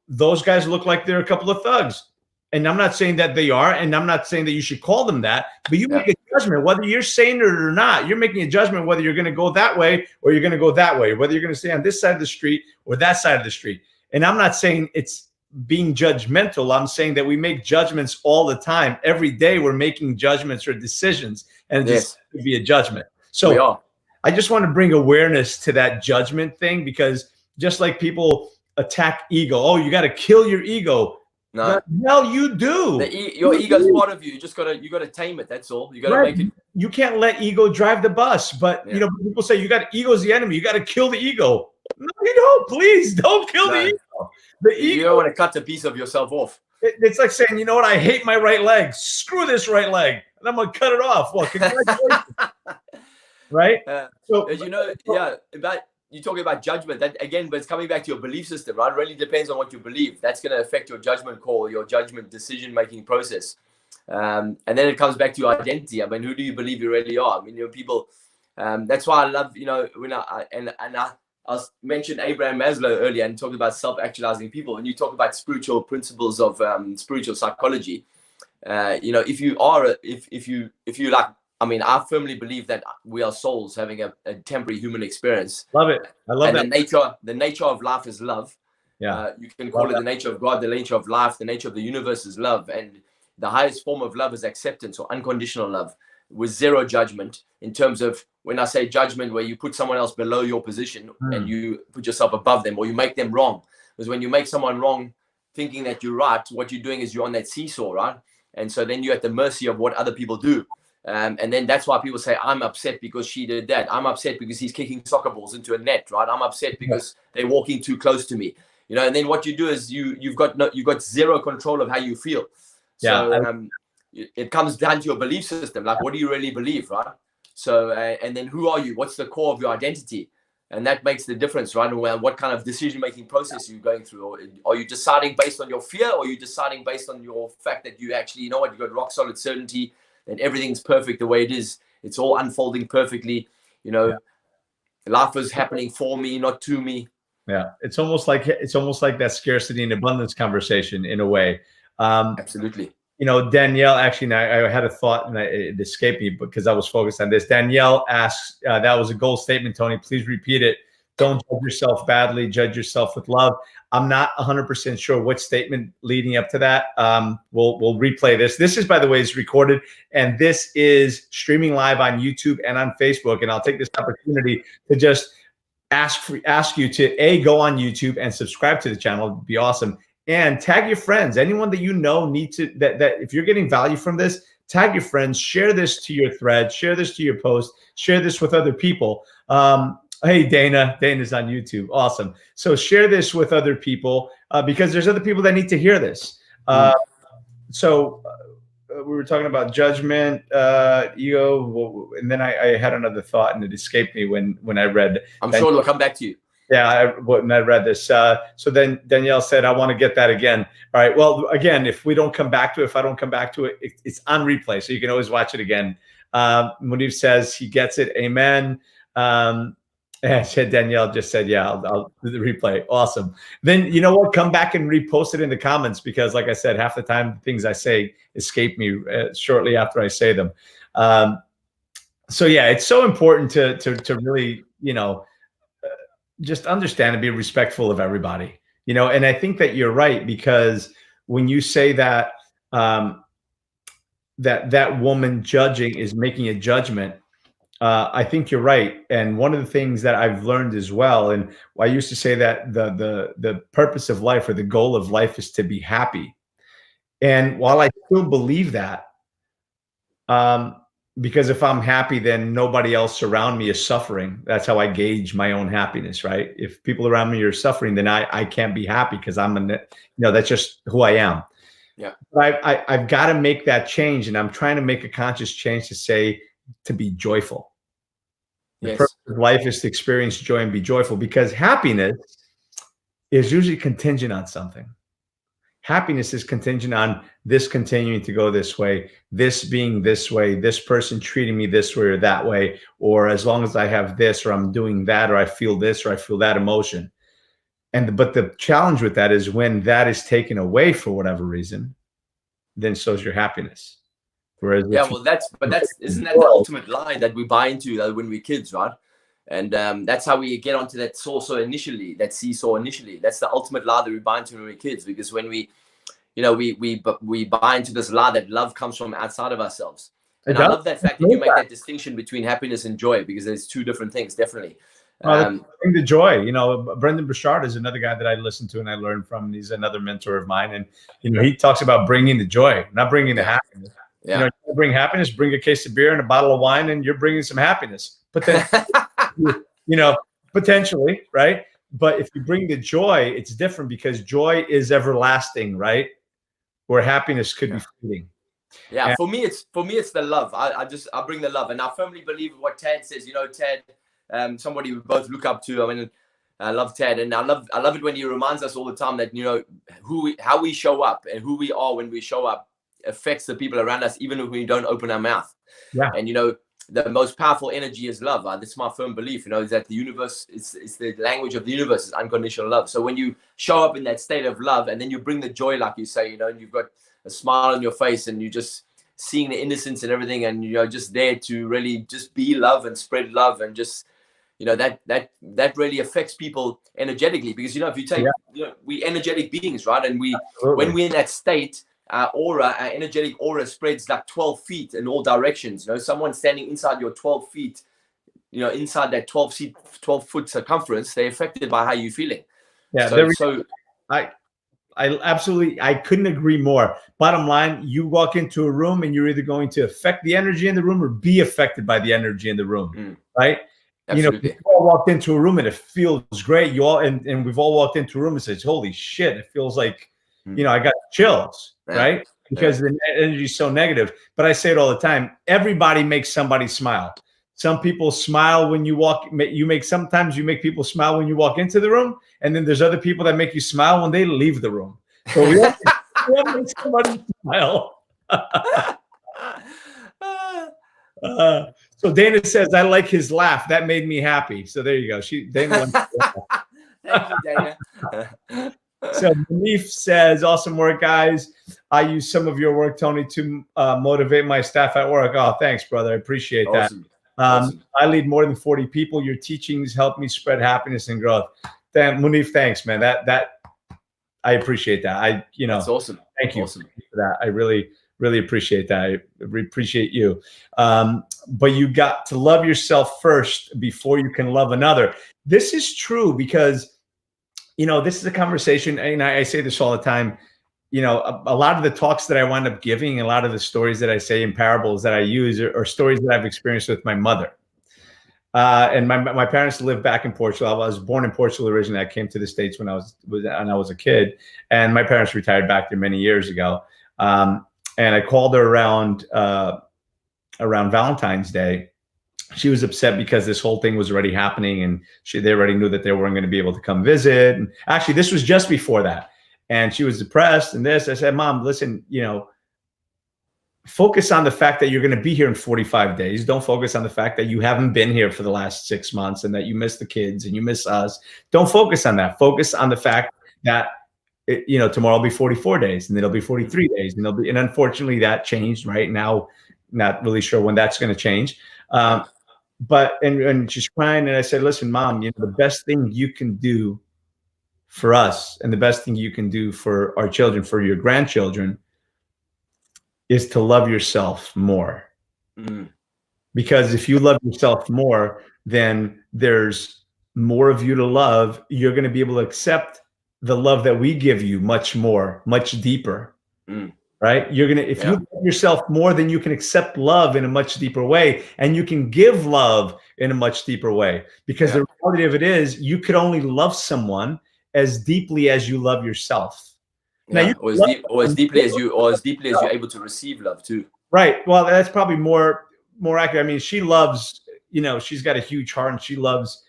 those guys look like they're a couple of thugs. And I'm not saying that they are, and I'm not saying that you should call them that, but you make a judgment, whether you're saying it or not. You're making a judgment whether you're going to go that way or you're going to go that way, whether you're going to stay on this side of the street or that side of the street. And I'm not saying it's being judgmental. I'm saying that we make judgments all the time. Every day we're making judgments or decisions, and this could be a judgment. So we are. I just want to bring awareness to that judgment thing, because just like people attack ego, oh, you got to kill your ego. No, hell, you do. Your ego is part of you. You gotta tame it. That's all. You gotta make it. You can't let ego drive the bus. But you know, people say ego's the enemy. You got to kill the ego. No, you don't. Please don't kill the ego. The ego. You don't want to cut a piece of yourself off. It's like saying, you know what? I hate my right leg. Screw this right leg, and I'm gonna cut it off. Well, congratulations. Right? So you know, about you talking about judgment. That again, but it's coming back to your belief system, right? It really depends on what you believe. That's going to affect your judgment call, your judgment decision-making process. And then it comes back to your identity. I mean, who do you believe you really are? I mean, you know, people. That's why I love, you know, when I mentioned Abraham Maslow earlier and talked about self-actualizing people. When you talk about spiritual principles of spiritual psychology, you know, if you like. I mean, I firmly believe that we are souls having a temporary human experience. Love it. I love that. The nature of life is love. Yeah. You can call it the nature of God, the nature of life, the nature of the universe is love. And the highest form of love is acceptance or unconditional love with zero judgment. In terms of, when I say judgment, where you put someone else below your position and you put yourself above them, or you make them wrong. Because when you make someone wrong, thinking that you're right, what you're doing is you're on that seesaw, right? And so then you're at the mercy of what other people do. And then that's why people say, I'm upset because she did that. I'm upset because he's kicking soccer balls into a net, right? I'm upset because they're walking too close to me, you know. And then what you do is you've got zero control of how you feel. So it comes down to your belief system. Like, what do you really believe, right? So and then who are you? What's the core of your identity? And that makes the difference, right? What kind of decision-making process are you going through? Or are you deciding based on your fear, or are you deciding based on your fact that you actually, you know what, you've got rock solid certainty and everything's perfect the way it is. It's all unfolding perfectly. You know, life is happening for me, not to me. Yeah, it's almost like that scarcity and abundance conversation in a way. Absolutely. You know, Danielle, actually, I had a thought and it escaped me because I was focused on this. Danielle asks, that was a goal statement, Tony. Please repeat it. Don't judge yourself badly. Judge yourself with love. I'm not 100% sure what statement leading up to that. We'll replay this. This is, by the way, is recorded, and this is streaming live on YouTube and on Facebook. And I'll take this opportunity to just ask you to go on YouTube and subscribe to the channel. It'd be awesome. And tag your friends. Anyone that you know need to that if you're getting value from this, tag your friends. Share this to your thread. Share this to your post. Share this with other people. Hey, Dana's on YouTube. Awesome. So share this with other people because there's other people that need to hear this. So we were talking about judgment, ego, and then I had another thought and it escaped me when I read. I'm sure it'll come back to you. Yeah, when I read this. So then Danielle said, I want to get that again. All right. Well, again, if I don't come back to it, it's on replay. So you can always watch it again. Munif says he gets it. Amen. And Danielle just said, yeah, I'll do the replay. Awesome. Then, you know what? Come back and repost it in the comments because, like I said, half the time things I say escape me shortly after I say them. So, yeah, it's so important to really, you know, just understand and be respectful of everybody, you know. And I think that you're right, because when you say that that woman judging is making a judgment, I think you're right. And one of the things that I've learned as well, and I used to say that the purpose of life or the goal of life is to be happy. And while I still believe that, because if I'm happy, then nobody else around me is suffering. That's how I gauge my own happiness, right? If people around me are suffering, then I can't be happy because that's just who I am. Yeah. But I've got to make that change, and I'm trying to make a conscious change to be joyful. The purpose of life is to experience joy and be joyful, because happiness is usually contingent on something. Happiness is contingent on this continuing to go this way, this being this way, this person treating me this way or that way, or as long as I have this, or I'm doing that, or I feel this, or I feel that emotion. But the challenge with that is when that is taken away for whatever reason, then so is your happiness. Whereas Yeah, well, isn't that the ultimate lie that we buy into when we're kids, right? And that's how we get onto that seesaw initially. That's the ultimate lie that we buy into when we're kids, because when we buy into this lie that love comes from outside of ourselves. And I love that fact that you make that distinction between happiness and joy, because there's two different things, definitely. Bring the joy. Brendan Burchard is another guy that I listen to and I learn from. And he's another mentor of mine. And, he talks about bringing the joy, not bringing the happiness. Yeah. You bring happiness, bring a case of beer and a bottle of wine, and you're bringing some happiness. But then, potentially, right? But if you bring the joy, it's different, because joy is everlasting, right? Where happiness could be fleeting. Yeah, for me it's the love. I bring the love, and I firmly believe in what Tad says. Tad, somebody we both look up to. I mean, I love Tad, and I love it when he reminds us all the time that how we show up and who we are when we show up affects the people around us, even if we don't open our mouth. Yeah. And the most powerful energy is love. That's my firm belief. Is that the universe, it's the language of the universe is unconditional love. So when you show up in that state of love, and then you bring the joy, like you say, and you've got a smile on your face, and you're just seeing the innocence and everything, and just there to really just be love and spread love, and just that really affects people energetically, because if you take we energetic beings, right? And when we're in that state, our energetic aura spreads like 12 feet in all directions. Someone standing inside your 12 feet, inside that 12 foot circumference, they're affected by how you're feeling. Yeah. I couldn't agree more. Bottom line, you walk into a room and you're either going to affect the energy in the room or be affected by the energy in the room, right? Absolutely. You all walked into a room and it feels great. And we've all walked into a room and says, "Holy shit!" It feels like, I got chills, right? Because the energy is so negative. But I say it all the time: everybody makes somebody smile. Some people smile when you walk. Sometimes you make people smile when you walk into the room, and then there's other people that make you smile when they leave the room. So we all make somebody smile. So Dana says, "I like his laugh. That made me happy." So there you go. Dana. Thank you, Dana. So Manif says, "Awesome work, guys. I use some of your work, Tony, to motivate my staff at work." Oh, thanks, brother. I appreciate that. Awesome. I lead more than 40 people. Your teachings help me spread happiness and growth. Then Munif, thanks, man. That I appreciate that. That's awesome. Thank you for that. I really, really appreciate that. I appreciate you. But you got to love yourself first before you can love another. This is true, because this is a conversation, and I say this all the time. A lot of the talks that I wind up giving, a lot of the stories that I say in parables that I use are stories that I've experienced with my mother. And my parents lived back in Portugal. I was born in Portugal originally. I came to the States when I was a kid, and my parents retired back there many years ago. And I called her around Valentine's Day. She was upset because this whole thing was already happening, and they already knew that they weren't going to be able to come visit. And actually, this was just before that. And she was depressed and this. I said, "Mom, listen, focus on the fact that you're going to be here in 45 days. Don't focus on the fact that you haven't been here for the last 6 months and that you miss the kids and you miss us. Don't focus on that. Focus on the fact that, tomorrow will be 44 days, and then it'll be 43 days. And unfortunately that changed right now. Not really sure when that's going to change. But she's crying. And I said, "Listen, Mom, the best thing you can do for us, and the best thing you can do for our children, for your grandchildren, is to love yourself more." Because if you love yourself more, then there's more of you to love. You're going to be able to accept the love that we give you much more, much deeper. Right? If you love yourself more, then you can accept love in a much deeper way, and you can give love in a much deeper way. Because the reality of it is, you could only love someone as deeply as you love yourself. Now, or as deeply as you're able to receive love too. Right. Well, that's probably more accurate. I mean, she loves, she's got a huge heart, and she loves,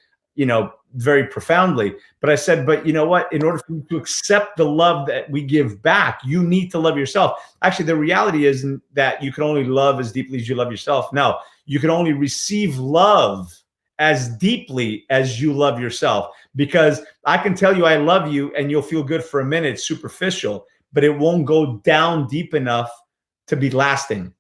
very profoundly. But I said, but you know what? In order for you to accept the love that we give back, you need to love yourself. Actually, the reality isn't that you can only love as deeply as you love yourself. No, you can only receive love as deeply as you love yourself. Because I can tell you I love you, and you'll feel good for a minute, superficial, but it won't go down deep enough to be lasting.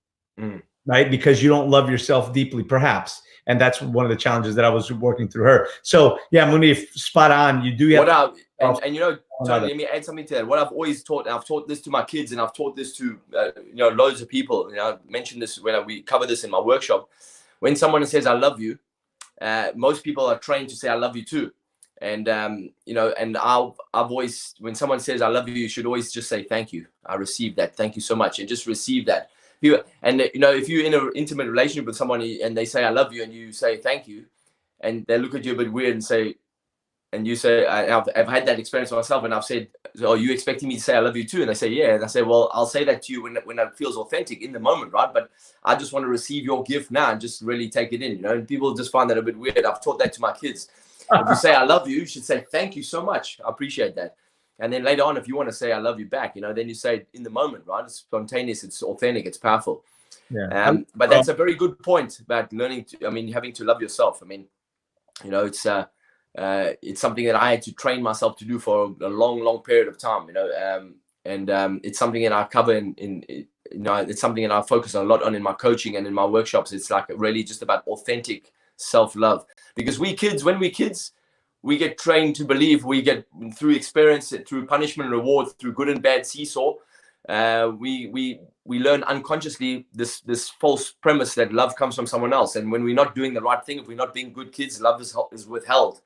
right? Because you don't love yourself deeply, perhaps. And that's one of the challenges that I was working through her. So yeah, Muni, spot on. You do have and you know, Tony, let me add something to that. What I've always taught, and I've taught this to my kids, and I've taught this to you know, loads of people. You know, I've mentioned this when we cover this in my workshop. When someone says "I love you," most people are trained to say "I love you" too. And you know, and I've always, when someone says "I love you," you should always just say "Thank you. I received that. Thank you so much," and just receive that. And you know, if you're in an intimate relationship with someone and they say "I love you" and you say "Thank you," and they look at you a bit weird and say, and you say, I've had that experience myself, and I've said, "Are you expecting me to say I love you too?" And they say, "Yeah." And I say, "Well, I'll say that to you when it feels authentic in the moment, right? But I just want to receive your gift now and just really take it in, you know." And people just find that a bit weird. I've taught that to my kids. If you say "I love you," you should say "Thank you so much. I appreciate that." And then later on, if you want to say "I love you" back, you know, then you say it in the moment, right? It's spontaneous, it's authentic, it's powerful. Yeah. But that's a very good point about learning to, I mean, having to love yourself. I mean, you know, it's something that I had to train myself to do for a long period of time, you know, and it's something that I cover in you know, it's something that I focus a lot on in my coaching and in my workshops. It's like really just about authentic self-love, because when we're kids, we get trained to believe, we get through experience, through punishment and reward, through good and bad seesaw. We learn unconsciously this false premise that love comes from someone else, and when we're not doing the right thing, if we're not being good kids, love is withheld.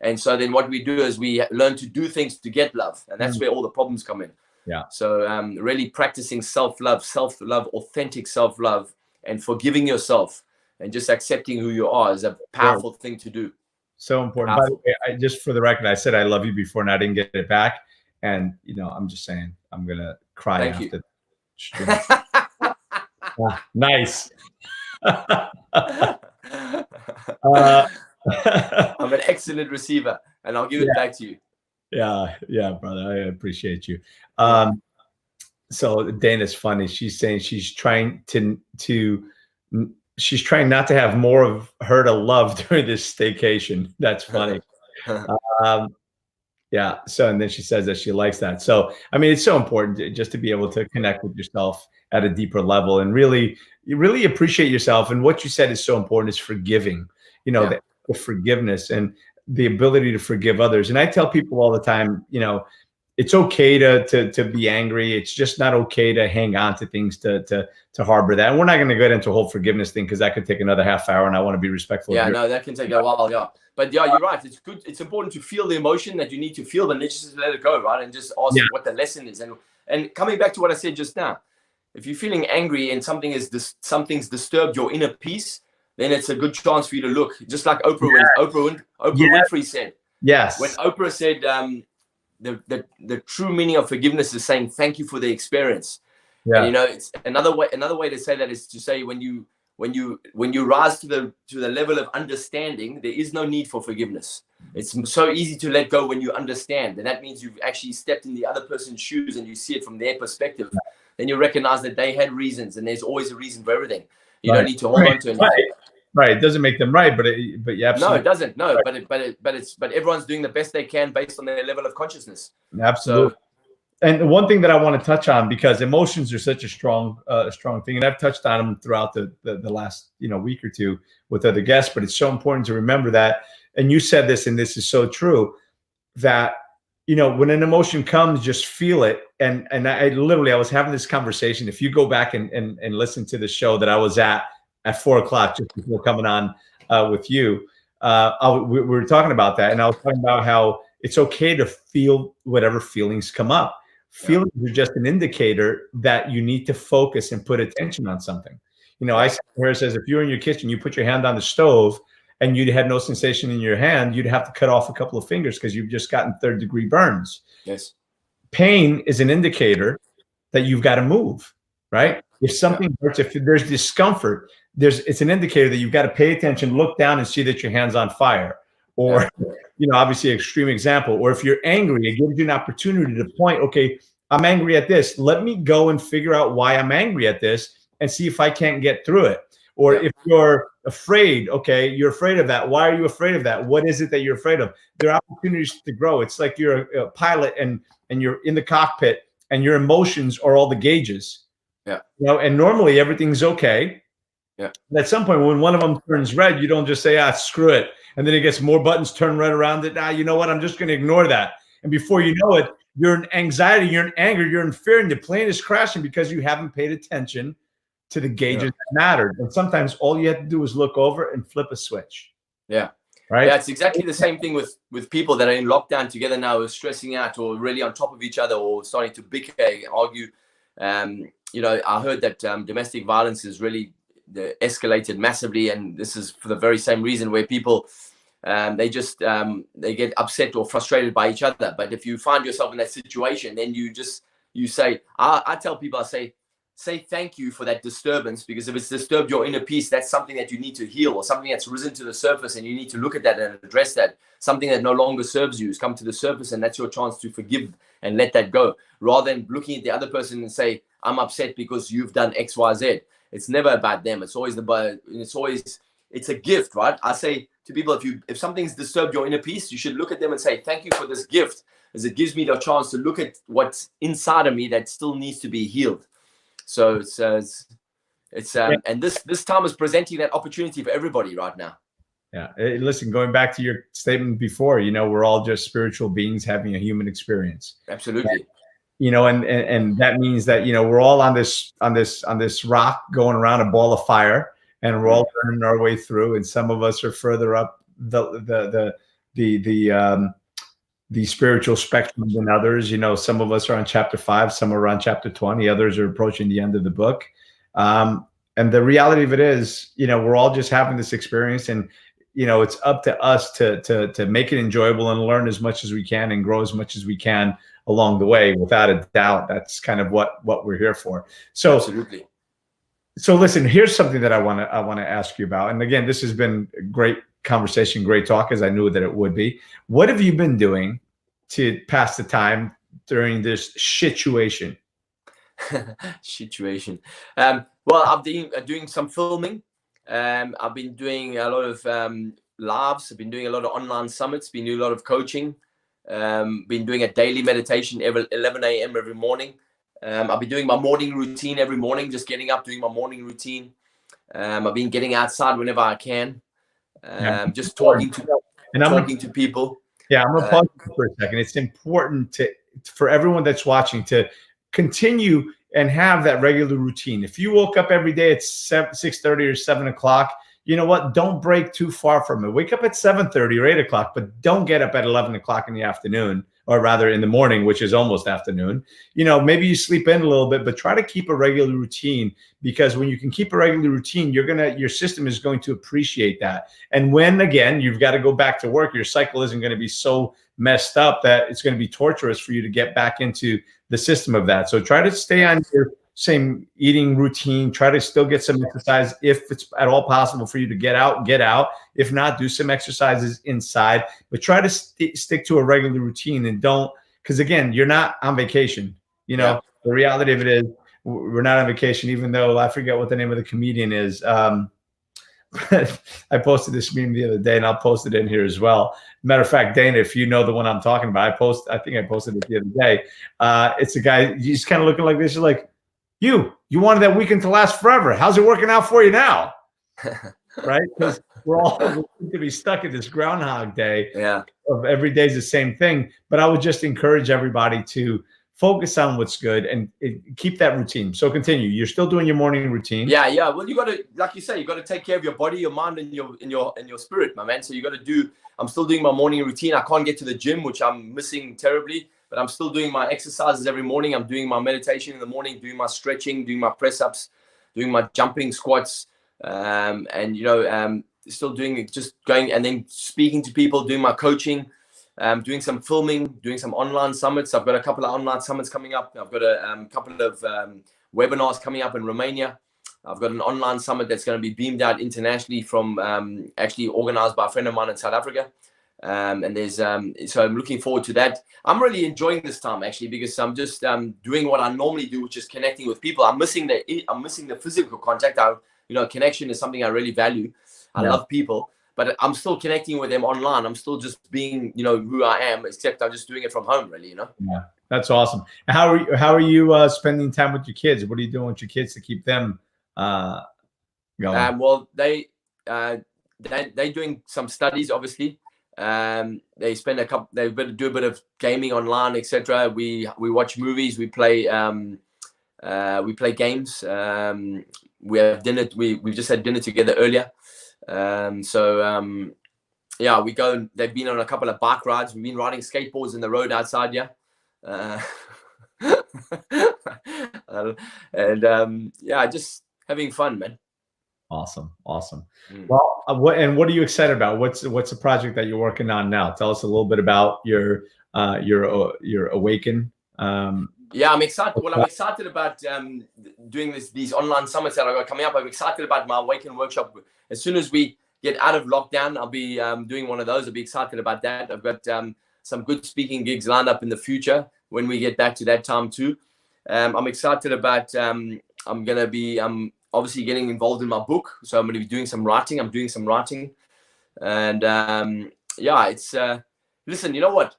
And so then what we do is we learn to do things to get love, and that's where all the problems come in. Yeah. So really practicing self-love, authentic self-love, and forgiving yourself, and just accepting who you are is a powerful thing to do. So important. By the way, just for the record, I said I love you before and I didn't get it back. And, you know, I'm just saying, I'm going to cry after. Nice. I'm an excellent receiver, and I'll give it back to you. Yeah, brother. I appreciate you. So Dana's funny. She's saying she's trying she's trying not to have more of her to love during this staycation. That's funny. Yeah. So, and then she says that she likes that. So, I mean, it's so important just to be able to connect with yourself at a deeper level and really appreciate yourself. And what you said is so important, is forgiving, you know, the forgiveness and the ability to forgive others. And I tell people all the time, you know, it's okay to be angry. It's just not okay to hang on to things, to harbor that. And we're not going to get into a whole forgiveness thing, because that could take another half hour, and I want to be respectful. Yeah, no, that can take a while. Yeah, but yeah, you're right. It's good. It's important to feel the emotion that you need to feel, but just let it go, right? And just ask what the lesson is. And coming back to what I said just now, if you're feeling angry and something's disturbed your inner peace, then it's a good chance for you to look. Just like Oprah Winfrey said. Yes. When Oprah said, the true meaning of forgiveness is saying thank you for the experience. Yeah. And, you know, it's another way to say that is to say when you rise to the level of understanding, there is no need for forgiveness. It's so easy to let go when you understand, and that means you've actually stepped in the other person's shoes and you see it from their perspective. Then you recognize that they had reasons, and there's always a reason for everything. You don't need to hold on to anything. Right. It doesn't make them right, but yeah, absolutely. No, it doesn't. No, but everyone's doing the best they can based on their level of consciousness. Absolutely. So, and one thing that I want to touch on, because emotions are such a strong thing, and I've touched on them throughout the last week or two with other guests, but it's so important to remember that. And you said this, and this is so true, that when an emotion comes, just feel it. And I was having this conversation. If you go back and listen to the show that I was at 4 o'clock just before coming on with you, we were talking about that, and I was talking about how it's okay to feel whatever feelings come up. Feelings are just an indicator that you need to focus and put attention on something. I sit here and says, if you're in your kitchen, you put your hand on the stove and you had no sensation in your hand, you'd have to cut off a couple of fingers because you've just gotten 3rd-degree burns. Yes. Pain is an indicator that you've got to move, right? If something hurts, if there's discomfort, it's an indicator that you've got to pay attention, look down and see that your hand's on fire. Or, obviously extreme example, or if you're angry, it gives you an opportunity to point, okay, I'm angry at this. Let me go and figure out why I'm angry at this and see if I can't get through it. Or if you're afraid, okay, you're afraid of that. Why are you afraid of that? What is it that you're afraid of? There are opportunities to grow. It's like you're a pilot and you're in the cockpit and your emotions are all the gauges. Yeah. And normally everything's okay. Yeah. And at some point, when one of them turns red, you don't just say, screw it. And then it gets more buttons turned red around it. You know what? I'm just going to ignore that. And before you know it, you're in anxiety, you're in anger, you're in fear, and the plane is crashing because you haven't paid attention to the gauges that mattered. And sometimes all you have to do is look over and flip a switch. Yeah. Right. Yeah, it's exactly the same thing with people that are in lockdown together now, or stressing out, or really on top of each other, or starting to bicker, argue. I heard that domestic violence is really escalated massively, and this is for the very same reason, where people they get upset or frustrated by each other. But if you find yourself in that situation, then you say, I tell people, I say thank you for that disturbance, because if it's disturbed your inner peace, that's something that you need to heal, or something that's risen to the surface, and you need to look at that and address that. Something that no longer serves you has come to the surface, and that's your chance to forgive and let that go, rather than looking at the other person and say, I'm upset because you've done X, Y, Z. It's never about them. It's always it's a gift, right? I say to people, if something's disturbed your inner peace, you should look at them and say, thank you for this gift, as it gives me the chance to look at what's inside of me that still needs to be healed. So and this time is presenting that opportunity for everybody right now. Yeah. Listen, going back to your statement before, we're all just spiritual beings having a human experience. Absolutely. And that means that, we're all on this rock going around a ball of fire, and we're all learning our way through. And some of us are further up the spiritual spectrum than others. Some of us are on chapter 5, some are on chapter 20, others are approaching the end of the book. And the reality of it is, we're all just having this experience, and, it's up to us to make it enjoyable and learn as much as we can and grow as much as we can along the way. Without a doubt, that's kind of what we're here for. So absolutely. So listen, here's something that I want to ask you about. And again, this has been a great conversation, great talk, as I knew that it would be. What have you been doing to pass the time during this situation? Well, I've been doing some filming. I've been doing a lot of lives. I've been doing a lot of online summits. Been doing a lot of coaching. Been doing a daily meditation every 11 a.m. every morning. I've been doing my morning routine every morning, just getting up, doing my morning routine. I've been getting outside whenever I can, just talking to people. Yeah, I'm gonna pause for a second. It's important for everyone that's watching to continue and have that regular routine. If you woke up every day at 6:30 or 7 o'clock, you know what? Don't break too far from it. Wake up at 7:30 or 8 o'clock, but don't get up at 11 o'clock in the afternoon, or rather in the morning, which is almost afternoon. Maybe you sleep in a little bit, but try to keep a regular routine, because when you can keep a regular routine, your system is going to appreciate that. And when, again, you've got to go back to work, your cycle isn't going to be so messed up that it's going to be torturous for you to get back into the system of that. So try to stay on your same eating routine. Try to still get some exercise if it's at all possible for you to get out. If not, do some exercises inside, but try to stick to a regular routine, and don't, because again, you're not on vacation. The reality of it is we're not on vacation, even though I forget what the name of the comedian is. I posted this meme the other day, and I'll post it in here as well. Matter of fact, Dana, if you know the one I'm talking about, I think I posted it the other day. It's a guy, he's kind of looking like this. You're like, you wanted that weekend to last forever. How's it working out for you now? Right? Because we're all going to be stuck in this Groundhog Day of every day's the same thing. But I would just encourage everybody to focus on what's good and keep that routine. So continue. You're still doing your morning routine. Yeah. Well, you got to, like you say, you got to take care of your body, your mind, and your spirit, my man. So you got to do. I'm still doing my morning routine. I can't get to the gym, which I'm missing terribly. But I'm still doing my exercises every morning. I'm doing my meditation in the morning, doing my stretching, doing my press ups, doing my jumping squats, still doing it, just going and then speaking to people, doing my coaching, doing some filming, doing some online summits. I've got a couple of online summits coming up. I've got a couple of webinars coming up in Romania. I've got an online summit that's going to be beamed out internationally from actually organized by a friend of mine in South Africa. So I'm looking forward to that. I'm really enjoying this time, actually, because I'm just doing what I normally do, which is connecting with people. I'm missing the physical contact. Connection is something I really value. I love people, but I'm still connecting with them online. I'm still just being, who I am, except I'm just doing it from home, really, Yeah, that's awesome. How are you spending time with your kids? What are you doing with your kids to keep them going? Well, they're doing some studies, obviously. They spend they do a bit of gaming online, etc. We watch movies, we play games. We have dinner. We've just had dinner together earlier. Yeah, we go. They've been on a couple of bike rides. We've been riding skateboards in the road outside here. Yeah, just having fun, man. Awesome. Well, what are you excited about? What's the project that you're working on now? Tell us a little bit about your Awaken. Yeah, I'm excited. Well, I'm excited about doing these online summits that I got coming up. I'm excited about my Awaken workshop. As soon as we get out of lockdown, I'll be doing one of those. I'll be excited about that. I've got some good speaking gigs lined up in the future when we get back to that time too. I'm excited about. I'm going to be obviously getting involved in my book, so I'm going to be doing some writing. I'm doing some writing, and yeah, it's listen. You know what?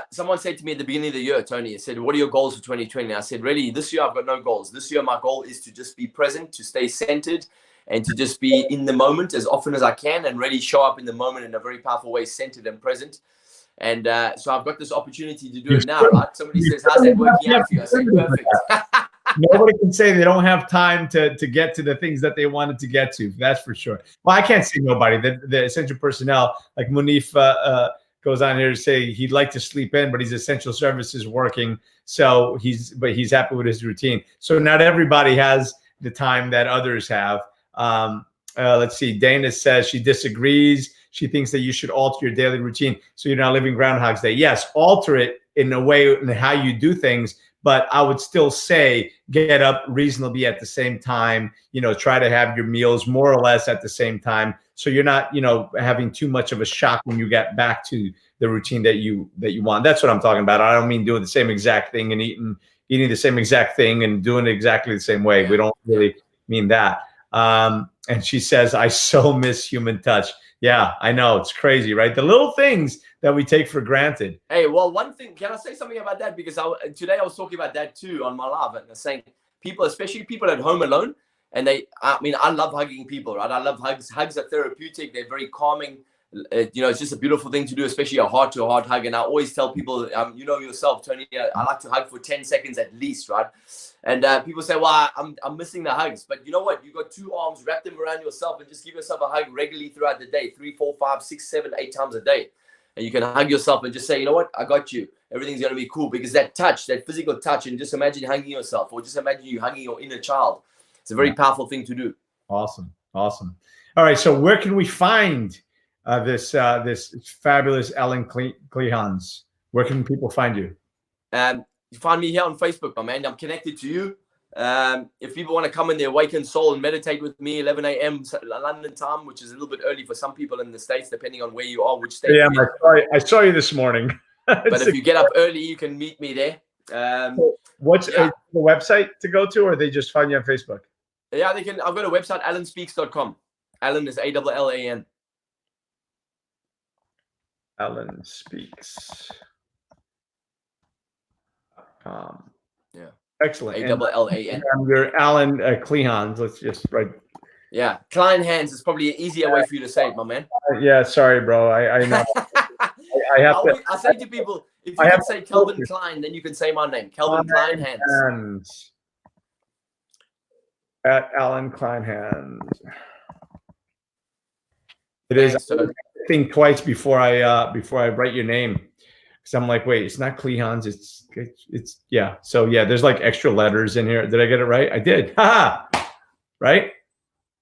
Someone said to me at the beginning of the year, Tony, I said, what are your goals for 2020? I said, really, this year I've got no goals. This year my goal is to just be present, to stay centered, and to just be in the moment as often as I can and really show up in the moment in a very powerful way, centered and present. And so I've got this opportunity to do it now, right? Somebody says, how's that working out for you? I say, perfect. Nobody can say they don't have time to get to the things that they wanted to get to. That's for sure. Well, I can't say nobody. The essential personnel, like Munif goes on here to say he'd like to sleep in, but he's essential services working. So he's happy with his routine. So not everybody has the time that others have. Let's see. Dana says she disagrees. She thinks that you should alter your daily routine so you're not living Groundhog's Day. Yes, alter it in a way in how you do things. But I would still say get up reasonably at the same time, try to have your meals more or less at the same time. So you're not, having too much of a shock when you get back to the routine that you want. That's what I'm talking about. I don't mean doing the same exact thing and eating the same exact thing and doing it exactly the same way. We don't really mean that. And she says, I so miss human touch. Yeah, I know. It's crazy, right? The little things that we take for granted. Hey, well, one thing, can I say something about that? Because today I was talking about that too on my live, and saying people, especially people at home alone, and I love hugging people, right? I love hugs. Hugs are therapeutic. They're very calming. It's just a beautiful thing to do, especially a heart-to-heart hug. And I always tell people, yourself, Tony, I like to hug for 10 seconds at least, right? And people say, well, I'm missing the hugs. But you know what? You got two arms, wrap them around yourself and just give yourself a hug regularly throughout the day, 3, 4, 5, 6, 7, 8 times a day. And you can hug yourself and just say, you know what? I got you. Everything's going to be cool. Because that touch, that physical touch, and just imagine hugging yourself, or just imagine you hugging your inner child. It's a very powerful thing to do. Awesome. All right. So where can we find this fabulous Allan Kleynhans? Where can people find you? You find me here on Facebook, my man. I'm connected to you. If people want to come in the Awaken Soul and meditate with me, 11 a.m. London time, which is a little bit early for some people in the States, depending on where you are, which state. Yeah, I saw you this morning. But if you get up early, you can meet me there. What's the website to go to, or they just find you on Facebook? Yeah, they can. I've got a website, allanspeaks.com. Allan is ALLAN. Allan Speaks. Yeah. Excellent. ALLAN. You're Allan Kleynhans. Let's just write. Yeah, Kleynhans is probably an easier way for you to say it, my man. Yeah, sorry, bro. I know. I say to people, if you can say Calvin Klein, then you can say my name, Calvin Kleynhans. At Allan Kleynhans. It is. I think twice before I write your name, because I'm like, wait, it's not Kleynhans. It's yeah. So yeah, there's like extra letters in here. Did I get it right? I did. Ha! Right?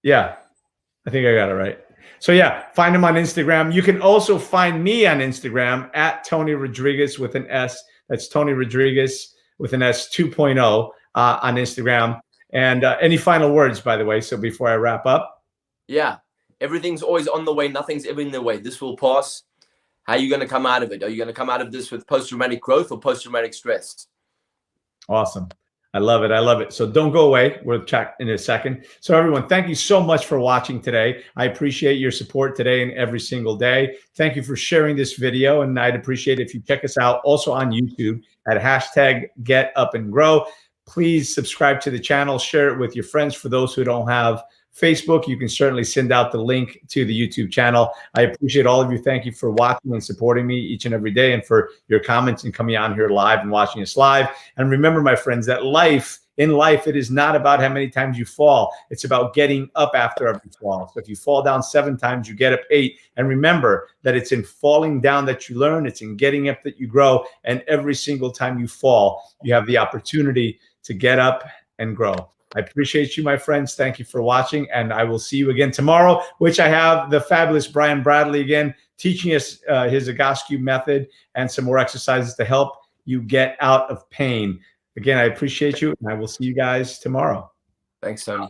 Yeah, I think I got it right. So yeah, find him on Instagram. You can also find me on Instagram at Tony Rodriguez with an S. That's Tony Rodriguez with an S 2.0 on Instagram. And any final words, by the way, so before I wrap up? Yeah, everything's always on the way. Nothing's ever in the way. This will pass. How are you going to come out of it? Are you going to come out of this with post-traumatic growth or post-traumatic stress? Awesome. I love it. I love it. So don't go away. We'll chat in a second. So everyone, thank you so much for watching today. I appreciate your support today and every single day. Thank you for sharing this video. And I'd appreciate if you check us out also on YouTube at #GetUpNGrow. Please subscribe to the channel, share it with your friends. For those who don't have Facebook, you can certainly send out the link to the YouTube channel. I appreciate all of you. Thank you for watching and supporting me each and every day, and for your comments and coming on here live and watching us live. And remember, my friends, that in life, it is not about how many times you fall. It's about getting up after every fall. So if you fall down 7 times, you get up 8. And remember that it's in falling down that you learn. It's in getting up that you grow. And every single time you fall, you have the opportunity to get up and grow. I appreciate you, my friends. Thank you for watching, and I will see you again tomorrow, which I have the fabulous Brian Bradley again teaching us his Egoscue method and some more exercises to help you get out of pain. Again, I appreciate you, and I will see you guys tomorrow. Thanks, Tony.